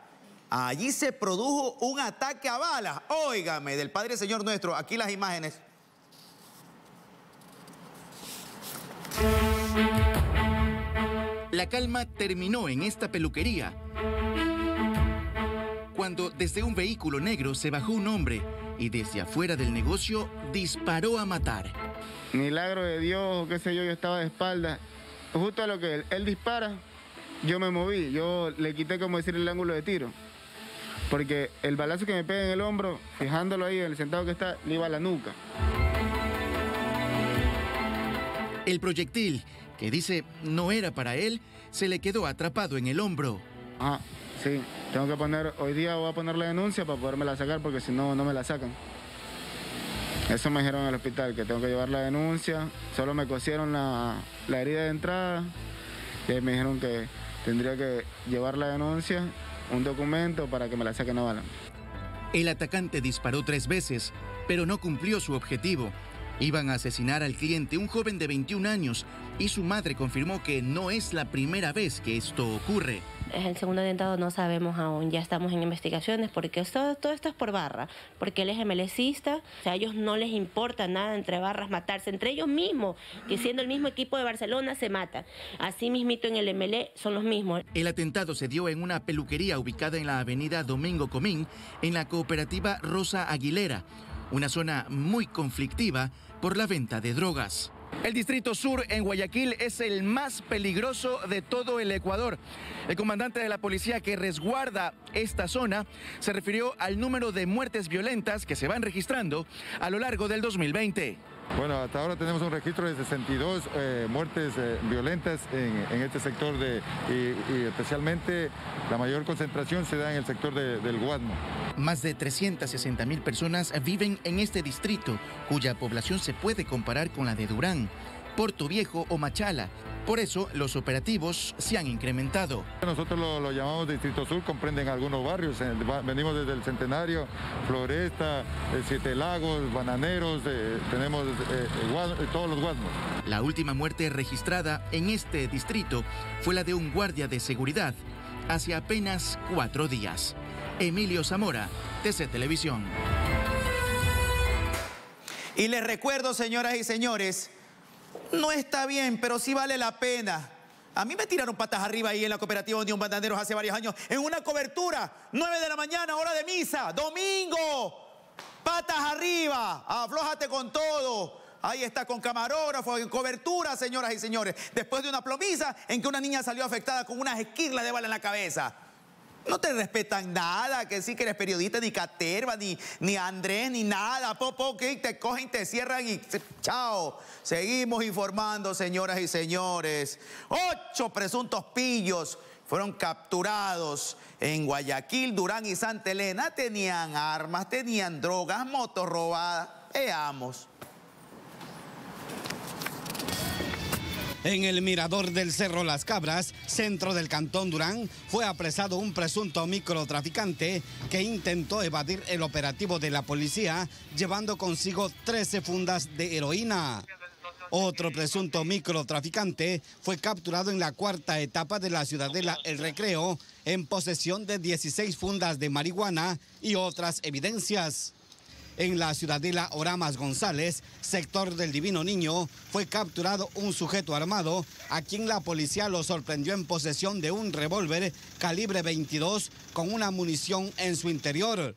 Allí se produjo un ataque a balas. Óigame, del Padre Señor nuestro. Aquí las imágenes. La calma terminó en esta peluquería cuando desde un vehículo negro se bajó un hombre y desde afuera del negocio disparó a matar. Milagro de Dios, qué sé yo estaba de espalda. Justo a lo que él dispara, yo me moví, yo le quité, como decir, el ángulo de tiro. Porque el balazo que me pega en el hombro, fijándolo ahí, el sentado que está, le iba a la nuca. El proyectil, que dice no era para él, se le quedó atrapado en el hombro. Ah, sí, tengo que poner, hoy día voy a poner la denuncia para podérmela sacar porque si no, no me la sacan. Eso me dijeron en el hospital, que tengo que llevar la denuncia, solo me cosieron la herida de entrada y me dijeron que tendría que llevar la denuncia, un documento para que me la saquen a bala. El atacante disparó 3 veces, pero no cumplió su objetivo. Iban a asesinar al cliente, un joven de 21 años, y su madre confirmó que no es la primera vez que esto ocurre. El segundo atentado no sabemos aún, ya estamos en investigaciones porque todo esto es por barra, porque él es MLCista, o sea, a ellos no les importa nada entre barras matarse, entre ellos mismos, que siendo el mismo equipo de Barcelona se matan. Así mismito en el MLE son los mismos. El atentado se dio en una peluquería ubicada en la avenida Domingo Comín, en la cooperativa Rosa Aguilera, una zona muy conflictiva por la venta de drogas. El Distrito Sur en Guayaquil es el más peligroso de todo el Ecuador. El comandante de la policía que resguarda esta zona se refirió al número de muertes violentas que se van registrando a lo largo del 2020. Bueno, hasta ahora tenemos un registro de 62 muertes violentas en este sector y especialmente la mayor concentración se da en el sector del Guasmo. Más de 360.000 personas viven en este distrito, cuya población se puede comparar con la de Durán, Puerto Viejo o Machala. Por eso, los operativos se han incrementado. Nosotros lo llamamos Distrito Sur, comprenden algunos barrios. Venimos desde el Centenario, Floresta, Siete Lagos, Bananeros, tenemos todos los Guasmos. La última muerte registrada en este distrito fue la de un guardia de seguridad hace apenas 4 días. Emilio Zamora, TC Televisión. Y les recuerdo, señoras y señores, no está bien, pero sí vale la pena. A mí me tiraron patas arriba ahí en la cooperativa Unión Bananeros hace varios años, en una cobertura, 9 de la mañana, hora de misa, domingo. Patas arriba, aflójate con todo. Ahí está con camarógrafo, en cobertura, señoras y señores. Después de una plomiza en que una niña salió afectada con unas esquirlas de bala en la cabeza. No te respetan nada, que sí que eres periodista, ni Caterva, ni Andrés, ni nada. Que te cogen, te cierran y chao. Seguimos informando, señoras y señores. 8 presuntos pillos fueron capturados en Guayaquil, Durán y Santa Elena. Tenían armas, tenían drogas, motos robadas. Veamos. En el mirador del Cerro Las Cabras, centro del Cantón Durán, fue apresado un presunto microtraficante que intentó evadir el operativo de la policía, llevando consigo 13 fundas de heroína. Otro presunto microtraficante fue capturado en la 4ª etapa de la ciudadela El Recreo, en posesión de 16 fundas de marihuana y otras evidencias. En la ciudadela Oramas González, sector del Divino Niño, fue capturado un sujeto armado a quien la policía lo sorprendió en posesión de un revólver calibre 22 con una munición en su interior.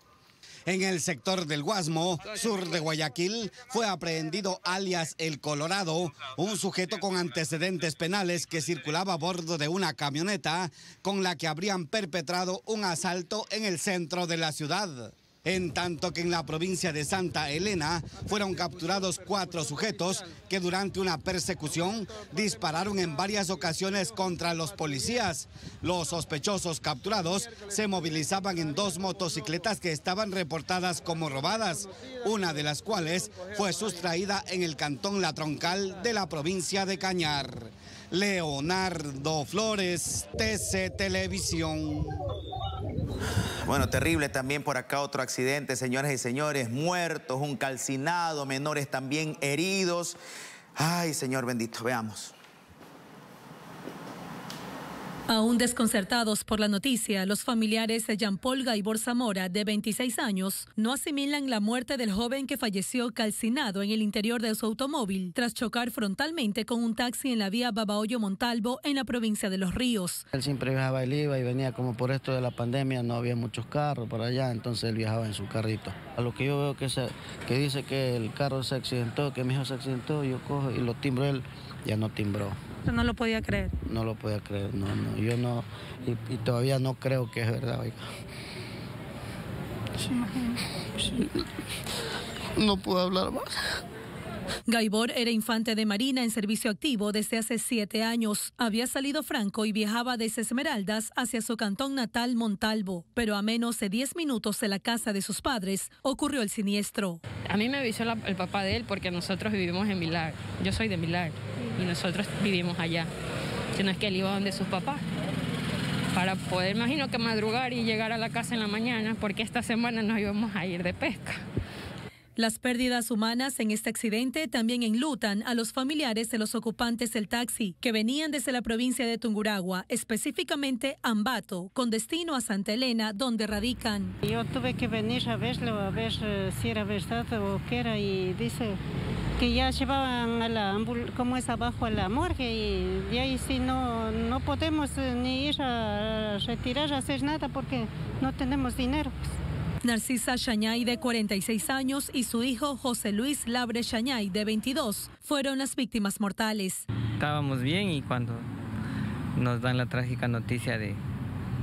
En el sector del Guasmo, sur de Guayaquil, fue aprehendido alias El Colorado, un sujeto con antecedentes penales que circulaba a bordo de una camioneta con la que habrían perpetrado un asalto en el centro de la ciudad. En tanto que en la provincia de Santa Elena fueron capturados 4 sujetos que durante una persecución dispararon en varias ocasiones contra los policías. Los sospechosos capturados se movilizaban en 2 motocicletas que estaban reportadas como robadas, una de las cuales fue sustraída en el cantón La Troncal de la provincia de Cañar. Leonardo Flores, TC Televisión. Bueno, terrible también por acá otro accidente, señoras y señores, muertos, un calcinado, menores también heridos. Ay, Señor bendito, veamos. Aún desconcertados por la noticia, los familiares de Jean-Paul Gaibor Zamora, de 26 años, no asimilan la muerte del joven que falleció calcinado en el interior de su automóvil tras chocar frontalmente con un taxi en la vía Babahoyo-Montalvo en la provincia de Los Ríos. Él siempre viajaba, él iba y venía, como por esto de la pandemia no había muchos carros por allá, entonces él viajaba en su carrito. A lo que yo veo que dice que el carro se accidentó, que mi hijo se accidentó, yo cojo y lo timbro, él ya no timbró. ¿No lo podía creer? No lo podía creer, no, yo no, y todavía no creo que es verdad, oiga. Sí. No puedo hablar más. Gaibor era infante de Marina en servicio activo desde hace 7 años. Había salido franco y viajaba desde Esmeraldas hacia su cantón natal Montalvo, pero a menos de 10 minutos de la casa de sus padres ocurrió el siniestro. A mí me avisó el papá de él porque nosotros vivimos en Milagro. Yo soy de Milagro y nosotros vivimos allá. Si no es que él iba donde sus papás para poder, imagino que madrugar y llegar a la casa en la mañana, porque esta semana nos íbamos a ir de pesca. Las pérdidas humanas en este accidente también enlutan a los familiares de los ocupantes del taxi, que venían desde la provincia de Tungurahua, específicamente Ambato, con destino a Santa Elena, donde radican. Yo tuve que venir a verlo, a ver si era verdad o qué era, y dice que ya llevaban a la como es abajo a la morgue, y de ahí sí no podemos ni ir a retirar, a hacer nada porque no tenemos dinero. Narcisa Chañay, de 46 años, y su hijo José Luis Labre Chañay, de 22, fueron las víctimas mortales. Estábamos bien y cuando nos dan la trágica noticia de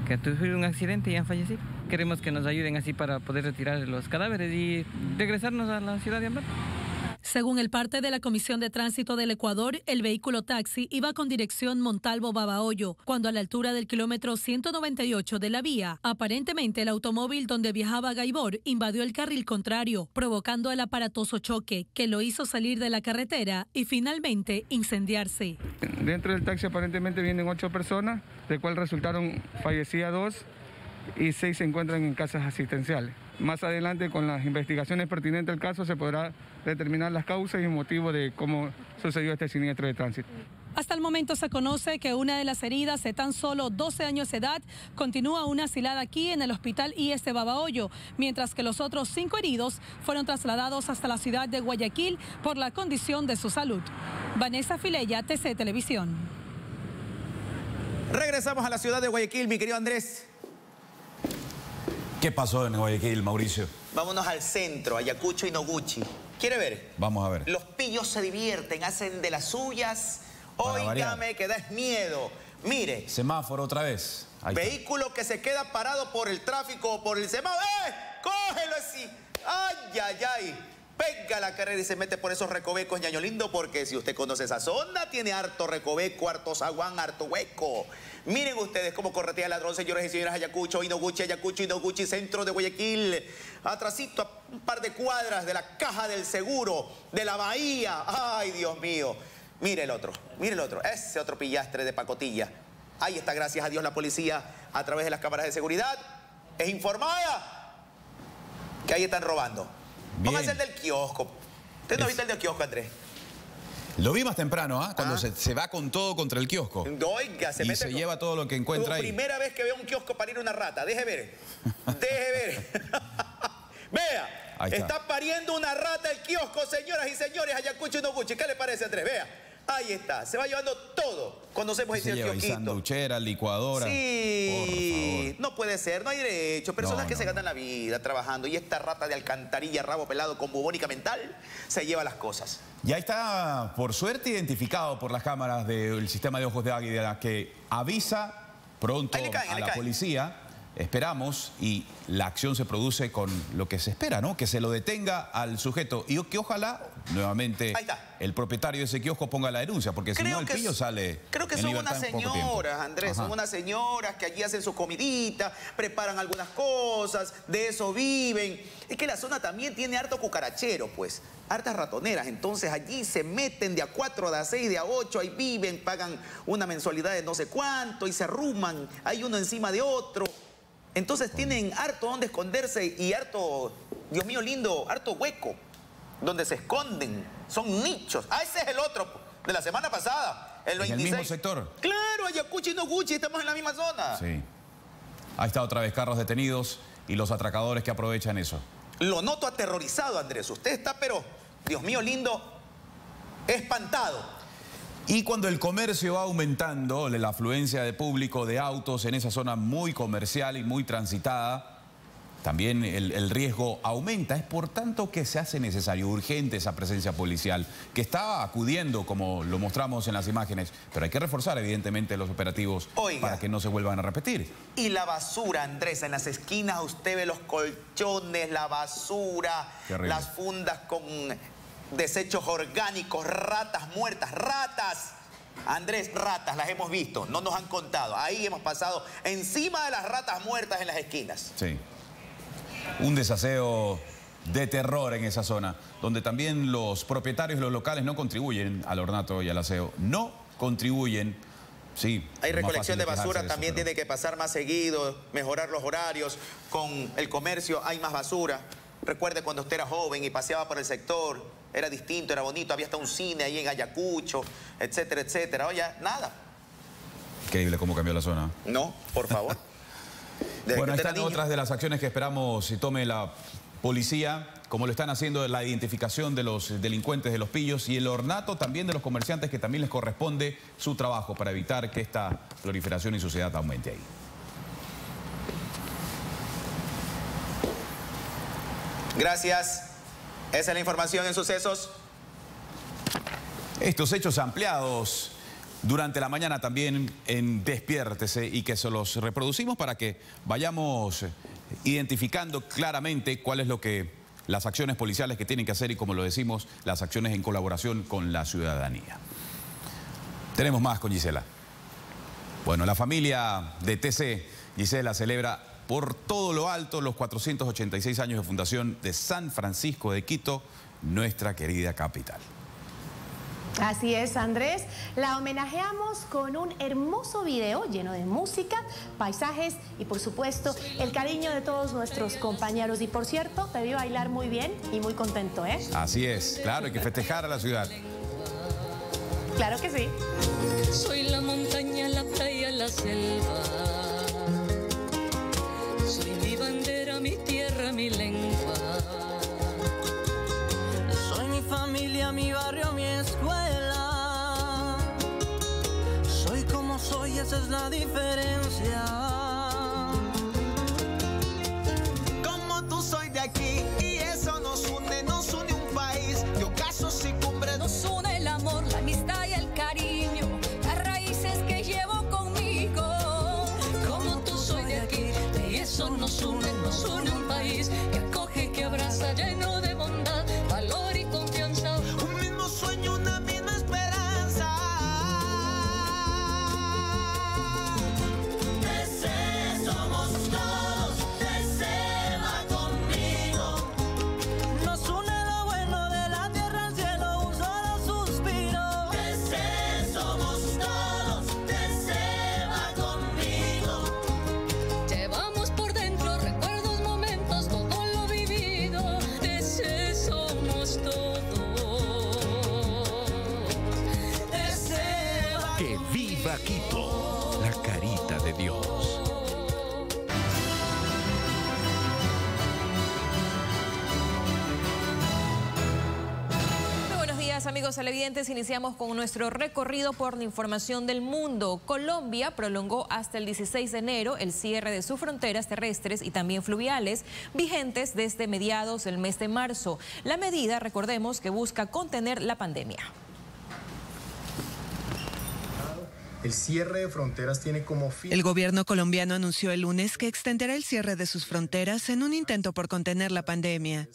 que tuvieron un accidente y han fallecido, queremos que nos ayuden así para poder retirar los cadáveres y regresarnos a la ciudad de Ambato. Según el parte de la Comisión de Tránsito del Ecuador, el vehículo taxi iba con dirección Montalvo-Babahoyo, cuando a la altura del kilómetro 198 de la vía, aparentemente el automóvil donde viajaba Gaibor invadió el carril contrario, provocando el aparatoso choque que lo hizo salir de la carretera y finalmente incendiarse. Dentro del taxi aparentemente vienen 8 personas, de cual resultaron fallecidas 2 y 6 se encuentran en casas asistenciales. Más adelante, con las investigaciones pertinentes al caso, se podrá determinar las causas y motivos de cómo sucedió este siniestro de tránsito. Hasta el momento se conoce que una de las heridas, de tan solo 12 años de edad, continúa aún asilada aquí en el Hospital IES de Babahoyo, mientras que los otros 5 heridos fueron trasladados hasta la ciudad de Guayaquil por la condición de su salud. Vanessa Filella, TC Televisión. Regresamos a la ciudad de Guayaquil, mi querido Andrés. ¿Qué pasó en Guayaquil, Mauricio? Vámonos al centro, Ayacucho y Noguchi. ¿Quiere ver? Vamos a ver. Los pillos se divierten, hacen de las suyas. Óigame, que da miedo. Mire. Semáforo otra vez. Ahí vehículo está. Que se queda parado por el tráfico o por el semáforo. ¡Cógelo así! ¡Ay, ay, ay! Pega la carrera y se mete por esos recovecos, ñaño lindo, porque si usted conoce esa zona, tiene harto recoveco, harto zaguán, harto hueco. Miren ustedes cómo corretea el ladrón, señores y señoras, Ayacucho y Noguchi, centro de Guayaquil. Atrasito, a un par de cuadras de la caja del seguro, de la bahía. ¡Ay, Dios mío! Mire el otro, ese otro pillastre de pacotilla. Ahí está, gracias a Dios, la policía, a través de las cámaras de seguridad, es informada que ahí están robando. Póngase el del kiosco. ¿Usted no ha visto el del kiosco, Andrés? Lo vi más temprano, ¿ah? Cuando se va con todo contra el kiosco. Oiga, se mete. Se lleva todo lo que encuentra ahí. Primera vez que veo un kiosco parir una rata. Deje ver. Deje ver. Vea. Está pariendo una rata el kiosco, señoras y señores, Ayacucho y Noguchi. ¿Qué le parece, Andrés? Vea. Ahí está. Se va llevando todo. Conocemos ese kiosquito. Sanduchera, licuadora. Sí. No puede ser. No hay derecho. Personas que se ganan la vida trabajando. Y esta rata de alcantarilla, rabo pelado con bubónica mental, se lleva las cosas. Ya está, por suerte, identificado por las cámaras del sistema de ojos de águila que avisa pronto a la policía esperamos y la acción se produce con lo que se espera, ¿no? Que se lo detenga al sujeto y que ojalá, nuevamente, el propietario de ese kiosco ponga la denuncia, porque si no el pillo sale. Creo que en son libertad unas en poco tiempo. señoras, Andrés, Ajá. son unas señoras que allí hacen su comidita, preparan algunas cosas, de eso viven. Es que la zona también tiene harto cucarachero, pues, hartas ratoneras. Entonces allí se meten de a 4, de a 6, de a 8, ahí viven, pagan una mensualidad de no sé cuánto y se arruman, hay uno encima de otro. Entonces tienen harto donde esconderse y harto, Dios mío lindo, harto hueco donde se esconden. Son nichos. Ah, ese es el otro de la semana pasada, el 26. ¿En el mismo sector? Claro, Ayacucho y Noguchi, estamos en la misma zona. Sí. Ahí está otra vez carros detenidos y los atracadores que aprovechan eso. Lo noto aterrorizado, Andrés. Usted está, pero, Dios mío lindo, espantado. Y cuando el comercio va aumentando, la afluencia de público, de autos en esa zona muy comercial y muy transitada, también el riesgo aumenta. Es por tanto que se hace necesario, urgente esa presencia policial, que está acudiendo, como lo mostramos en las imágenes, pero hay que reforzar evidentemente los operativos para que no se vuelvan a repetir. Y la basura, Andrés, en las esquinas usted ve los colchones, la basura, las fundas con desechos orgánicos, ratas muertas, ratas. Andrés, ratas, las hemos visto, no nos han contado. Ahí hemos pasado encima de las ratas muertas en las esquinas. Sí. Un desaseo de terror en esa zona, donde también los propietarios, los locales no contribuyen al ornato y al aseo. No contribuyen. Sí. Hay recolección de basura, también tiene que pasar más seguido, mejorar los horarios. Con el comercio hay más basura. Recuerde cuando usted era joven y paseaba por el sector, era distinto, era bonito, había hasta un cine ahí en Ayacucho, etcétera, etcétera. Oye, nada. Increíble cómo cambió la zona. No, por favor. Bueno, están otras de las acciones que esperamos si tome la policía, como lo están haciendo la identificación de los delincuentes, de los pillos, y el ornato también de los comerciantes, que también les corresponde su trabajo para evitar que esta proliferación y suciedad aumente ahí. Gracias. Esa es la información en Sucesos. Estos hechos ampliados durante la mañana también en Despiértese, y que se los reproducimos para que vayamos identificando claramente cuál es lo que las acciones policiales que tienen que hacer y, como lo decimos, las acciones en colaboración con la ciudadanía. Tenemos más con Gisela. Bueno, la familia de TC, Gisela, celebra por todo lo alto los 486 años de fundación de San Francisco de Quito, nuestra querida capital. Así es, Andrés. La homenajeamos con un hermoso video lleno de música, paisajes y, por supuesto, el cariño de todos nuestros compañeros. Y, por cierto, te vi bailar muy bien y muy contento, ¿eh? Así es, claro, hay que festejar a la ciudad. Claro que sí. Soy la montaña, la playa, la selva. Soy mi bandera, mi tierra, mi lengua. Soy mi familia, mi barrio, mi escuela. Soy como soy, esa es la diferencia. Como tú soy de aquí y eso nos une un país. De ocasos y cumbres nos une el amor, la amistad y el cariño, las raíces que llevo conmigo. Como tú soy de aquí y eso nos une un país que acoge, que abraza, lleno de bondad, valor y confianza. Un mismo sueño, una misma esperanza. TC somos todos, TC va conmigo. Nos une lo bueno de la tierra al cielo, un solo suspiro. TC somos todos, TC va conmigo. Llevamos por dentro recuerdos, momentos, todo lo vivido. TC somos todos. TC va Que viva Quito, la carita de Dios. Muy buenos días, amigos televidentes. Iniciamos con nuestro recorrido por la información del mundo. Colombia prolongó hasta el 16 de enero el cierre de sus fronteras terrestres y también fluviales, vigentes desde mediados del mes de marzo. La medida, recordemos, que busca contener la pandemia. El cierre de fronteras tiene como fin... El gobierno colombiano anunció el lunes que extenderá el cierre de sus fronteras en un intento por contener la pandemia.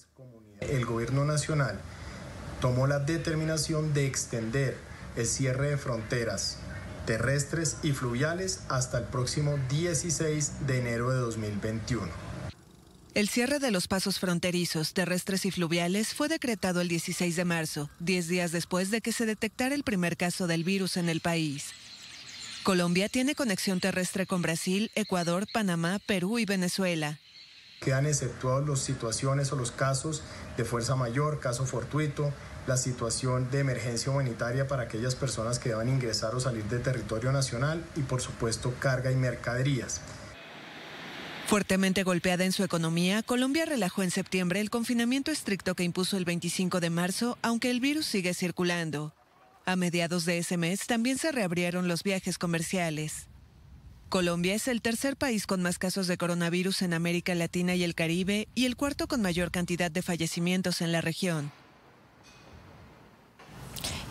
El gobierno nacional tomó la determinación de extender el cierre de fronteras terrestres y fluviales hasta el próximo 16 de enero de 2021. El cierre de los pasos fronterizos, terrestres y fluviales fue decretado el 16 de marzo, 10 días después de que se detectara el primer caso del virus en el país. Colombia tiene conexión terrestre con Brasil, Ecuador, Panamá, Perú y Venezuela. Quedan exceptuados las situaciones o los casos de fuerza mayor, caso fortuito, la situación de emergencia humanitaria para aquellas personas que deban ingresar o salir de territorio nacional y, por supuesto, carga y mercaderías. Fuertemente golpeada en su economía, Colombia relajó en septiembre el confinamiento estricto que impuso el 25 de marzo, aunque el virus sigue circulando. A mediados de ese mes también se reabrieron los viajes comerciales. Colombia es el tercer país con más casos de coronavirus en América Latina y el Caribe y el cuarto con mayor cantidad de fallecimientos en la región.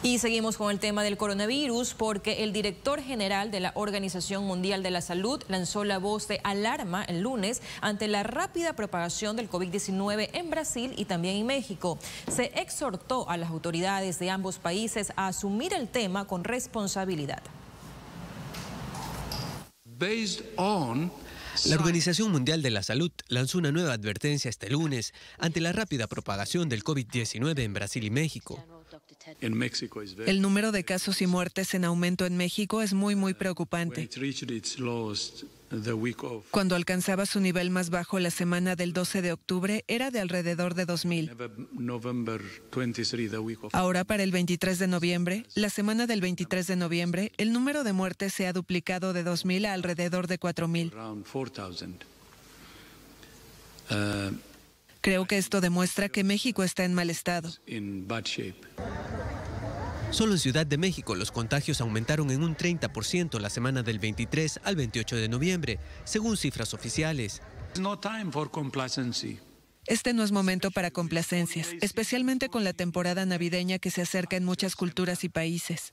Y seguimos con el tema del coronavirus porque el director general de la Organización Mundial de la Salud lanzó la voz de alarma el lunes ante la rápida propagación del COVID-19 en Brasil y también en México. Se exhortó a las autoridades de ambos países a asumir el tema con responsabilidad. La Organización Mundial de la Salud lanzó una nueva advertencia este lunes ante la rápida propagación del COVID-19 en Brasil y México. El número de casos y muertes en aumento en México es muy preocupante. Cuando alcanzaba su nivel más bajo la semana del 12 de octubre, era de alrededor de 2.000. Ahora, para el 23 de noviembre, la semana del 23 de noviembre, el número de muertes se ha duplicado de 2.000 a alrededor de 4.000. Creo que esto demuestra que México está en mal estado. Solo en Ciudad de México los contagios aumentaron en un 30% la semana del 23 al 28 de noviembre, según cifras oficiales. Este no es momento para complacencias, especialmente con la temporada navideña que se acerca en muchas culturas y países.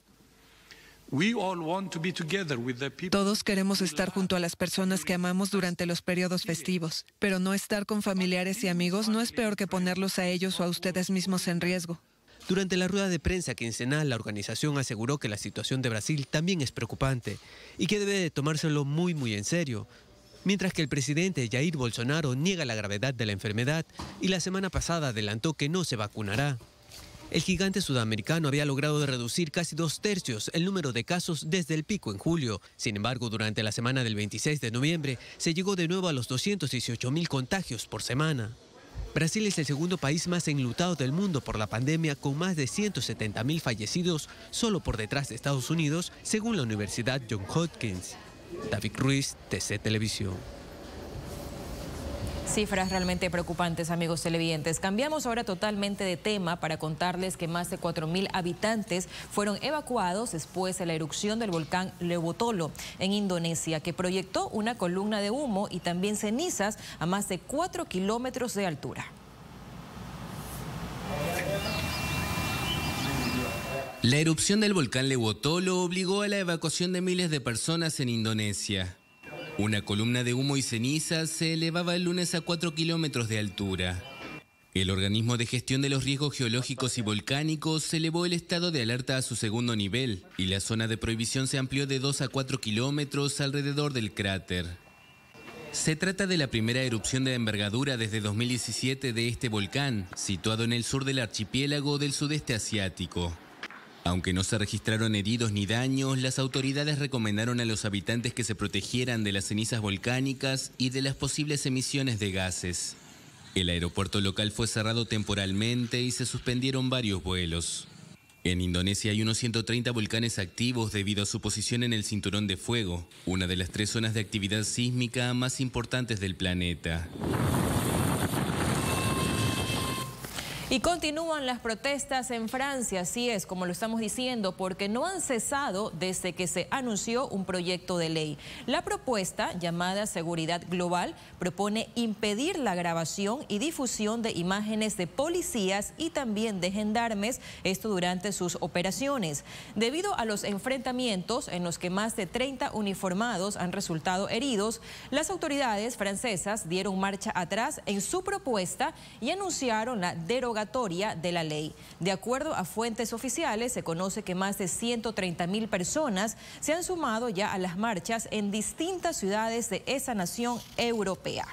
Todos queremos estar junto a las personas que amamos durante los periodos festivos, pero no estar con familiares y amigos no es peor que ponerlos a ellos o a ustedes mismos en riesgo. Durante la rueda de prensa quincenal, la organización aseguró que la situación de Brasil también es preocupante y que debe de tomárselo muy en serio, mientras que el presidente Jair Bolsonaro niega la gravedad de la enfermedad y la semana pasada adelantó que no se vacunará. El gigante sudamericano había logrado reducir casi 2/3 el número de casos desde el pico en julio. Sin embargo, durante la semana del 26 de noviembre se llegó de nuevo a los 218.000 contagios por semana. Brasil es el segundo país más enlutado del mundo por la pandemia, con más de 170.000 fallecidos, solo por detrás de Estados Unidos, según la Universidad Johns Hopkins. David Ruiz, TC Televisión. Cifras realmente preocupantes, amigos televidentes. Cambiamos ahora totalmente de tema para contarles que más de 4.000 habitantes fueron evacuados después de la erupción del volcán Lewotolo en Indonesia, que proyectó una columna de humo y también cenizas a más de 4 kilómetros de altura. La erupción del volcán Lewotolo obligó a la evacuación de miles de personas en Indonesia. Una columna de humo y cenizas se elevaba el lunes a 4 kilómetros de altura. El organismo de gestión de los riesgos geológicos y volcánicos elevó el estado de alerta a su segundo nivel y la zona de prohibición se amplió de 2 a 4 kilómetros alrededor del cráter. Se trata de la primera erupción de envergadura desde 2017 de este volcán, situado en el sur del archipiélago del sudeste asiático. Aunque no se registraron heridos ni daños, las autoridades recomendaron a los habitantes que se protegieran de las cenizas volcánicas y de las posibles emisiones de gases. El aeropuerto local fue cerrado temporalmente y se suspendieron varios vuelos. En Indonesia hay unos 130 volcanes activos debido a su posición en el cinturón de fuego, una de las 3 zonas de actividad sísmica más importantes del planeta. Y continúan las protestas en Francia, así es, como lo estamos diciendo, porque no han cesado desde que se anunció un proyecto de ley. La propuesta, llamada Seguridad Global, propone impedir la grabación y difusión de imágenes de policías y también de gendarmes, esto durante sus operaciones. Debido a los enfrentamientos en los que más de 30 uniformados han resultado heridos, las autoridades francesas dieron marcha atrás en su propuesta y anunciaron la derogación de la ley. De acuerdo a fuentes oficiales, se conoce que más de 130.000 personas se han sumado ya a las marchas en distintas ciudades de esa nación europea.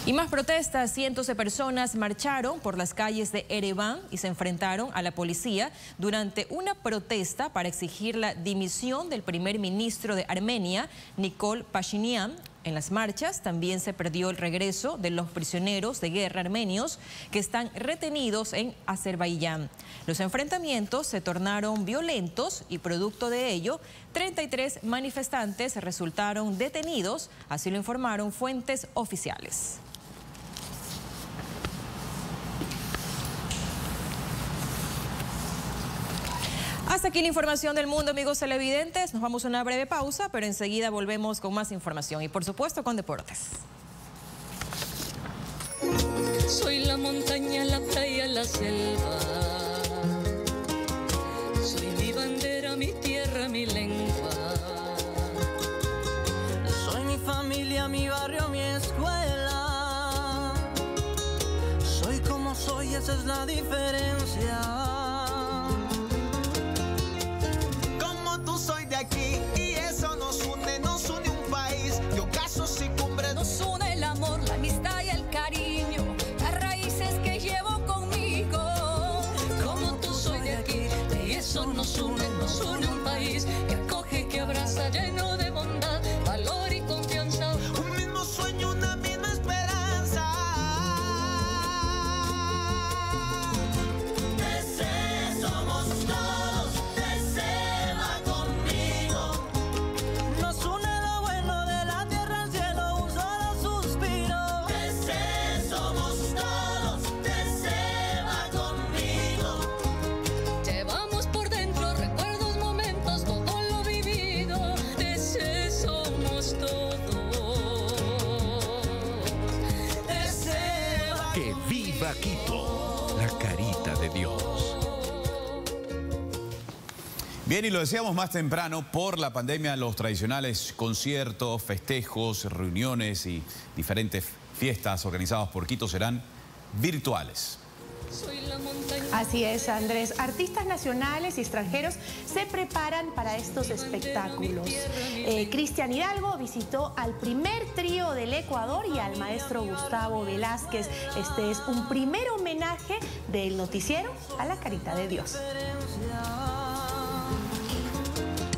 Y más protestas, cientos de personas marcharon por las calles de Ereván y se enfrentaron a la policía durante una protesta para exigir la dimisión del primer ministro de Armenia, Nikol Pashinyan. En las marchas también se perdió el regreso de los prisioneros de guerra armenios que están retenidos en Azerbaiyán. Los enfrentamientos se tornaron violentos y producto de ello, 33 manifestantes resultaron detenidos, así lo informaron fuentes oficiales. Hasta aquí la información del mundo, amigos televidentes. Nos vamos a una breve pausa, pero enseguida volvemos con más información y, por supuesto, con deportes. Soy la montaña, la playa, la selva. Soy mi bandera, mi tierra, mi lengua. Soy mi familia, mi barrio, mi escuela. Soy como soy, esa es la diferencia. Soy de aquí y eso nos une un país. Y ocasos y cumbres. Nos une el amor, la amistad y el cariño, las raíces que llevo conmigo. Como tú soy de aquí, y eso nos une un país que acoge, que abraza, lleno de bondad, valor y confianza. Un mismo sueño, una misma esperanza. Ese somos todos. Quito, la carita de Dios. Bien, y lo decíamos más temprano, por la pandemia los tradicionales conciertos, festejos, reuniones y diferentes fiestas organizadas por Quito serán virtuales. Así es, Andrés. Artistas nacionales y extranjeros se preparan para estos espectáculos. Cristian Hidalgo visitó al primer trío del Ecuador y al maestro Gustavo Velázquez. Este es un primer homenaje del noticiero a la Carita de Dios.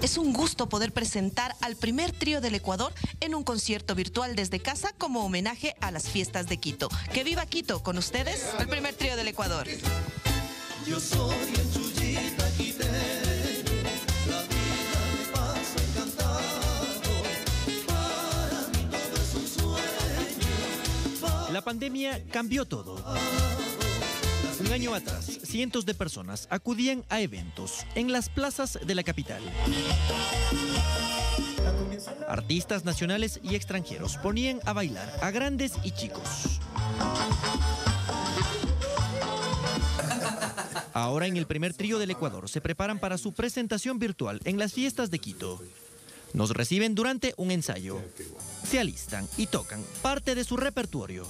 Es un gusto poder presentar al primer trío del Ecuador en un concierto virtual desde casa como homenaje a las fiestas de Quito. ¡Que viva Quito! Con ustedes, el primer trío del Ecuador. Yo soy el Chuyita quiteño, la vida me pasa encantado, para mí todo es un sueño. La pandemia cambió todo. Un año atrás, cientos de personas acudían a eventos en las plazas de la capital. Artistas nacionales y extranjeros ponían a bailar a grandes y chicos. Ahora en el primer trío del Ecuador se preparan para su presentación virtual en las fiestas de Quito. Nos reciben durante un ensayo. Se alistan y tocan parte de su repertorio.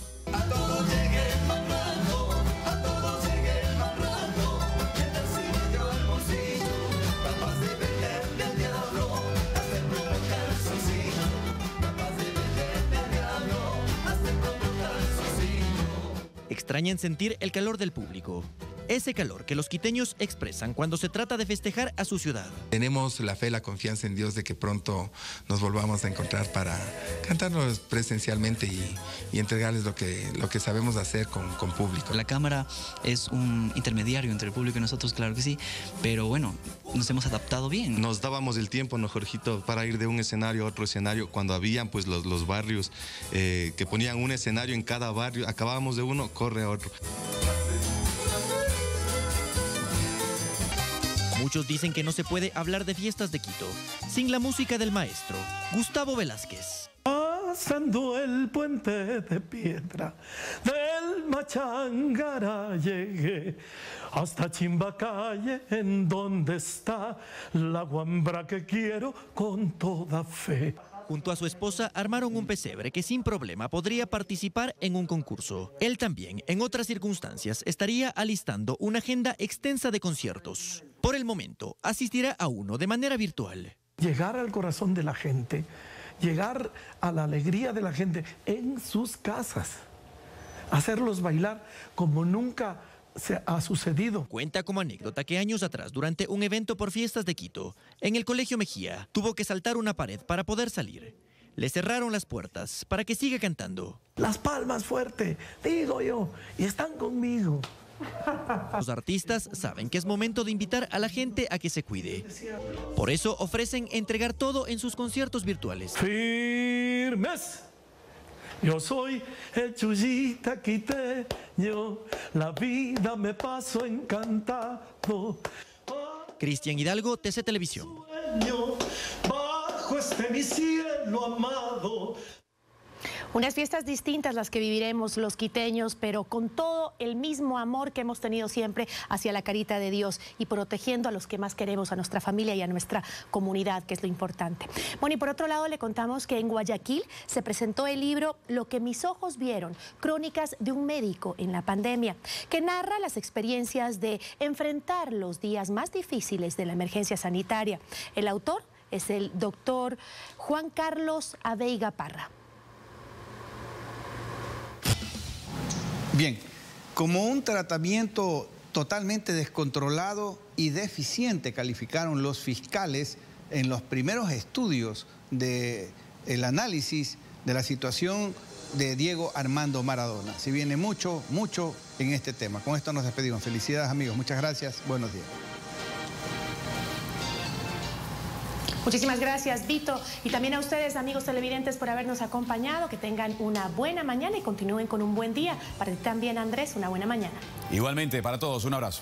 Extrañan sentir el calor del público. ese calor que los quiteños expresan cuando se trata de festejar a su ciudad. Tenemos la fe, la confianza en Dios de que pronto nos volvamos a encontrar para cantarnos presencialmente y entregarles lo que sabemos hacer con público. La cámara es un intermediario entre el público y nosotros, claro que sí, pero bueno, nos hemos adaptado bien. Nos dábamos el tiempo, ¿no, Jorgito?, para ir de un escenario a otro escenario. Cuando habían pues los barrios que ponían un escenario en cada barrio, acabábamos de uno, corre a otro. Muchos dicen que no se puede hablar de fiestas de Quito sin la música del maestro Gustavo Velázquez. Pasando el puente de piedra del Machangara llegué hasta Chimbacalle, en donde está la guambra que quiero con toda fe. Junto a su esposa armaron un pesebre que sin problema podría participar en un concurso. Él también, en otras circunstancias, estaría alistando una agenda extensa de conciertos. Por el momento, asistirá a uno de manera virtual. Llegar al corazón de la gente, llegar a la alegría de la gente en sus casas, hacerlos bailar como nunca se ha sucedido. Cuenta como anécdota que años atrás, durante un evento por fiestas de Quito, en el Colegio Mejía, tuvo que saltar una pared para poder salir. Le cerraron las puertas para que siga cantando. Las palmas fuerte, digo yo, y están conmigo. Los artistas saben que es momento de invitar a la gente a que se cuide. Por eso ofrecen entregar todo en sus conciertos virtuales. Firmes. Yo soy el Chuyita quiteño, la vida me paso encantado. Cristian Hidalgo, TC Televisión. Bajo este mi cielo amado. Unas fiestas distintas las que viviremos los quiteños, pero con todo el mismo amor que hemos tenido siempre hacia la carita de Dios y protegiendo a los que más queremos, a nuestra familia y a nuestra comunidad, que es lo importante. Bueno, y por otro lado le contamos que en Guayaquil se presentó el libro Lo que mis ojos vieron, crónicas de un médico en la pandemia, que narra las experiencias de enfrentar los días más difíciles de la emergencia sanitaria. El autor es el doctor Juan Carlos Aveiga Parra. Bien, como un tratamiento totalmente descontrolado y deficiente, calificaron los fiscales en los primeros estudios del análisis de la situación de Diego Armando Maradona. Si viene mucho en este tema. Con esto nos despedimos. Felicidades, amigos. Muchas gracias. Buenos días. Muchísimas gracias, Vito, y también a ustedes, amigos televidentes, por habernos acompañado. Que tengan una buena mañana y continúen con un buen día. Para ti también, Andrés, una buena mañana. Igualmente, para todos, un abrazo.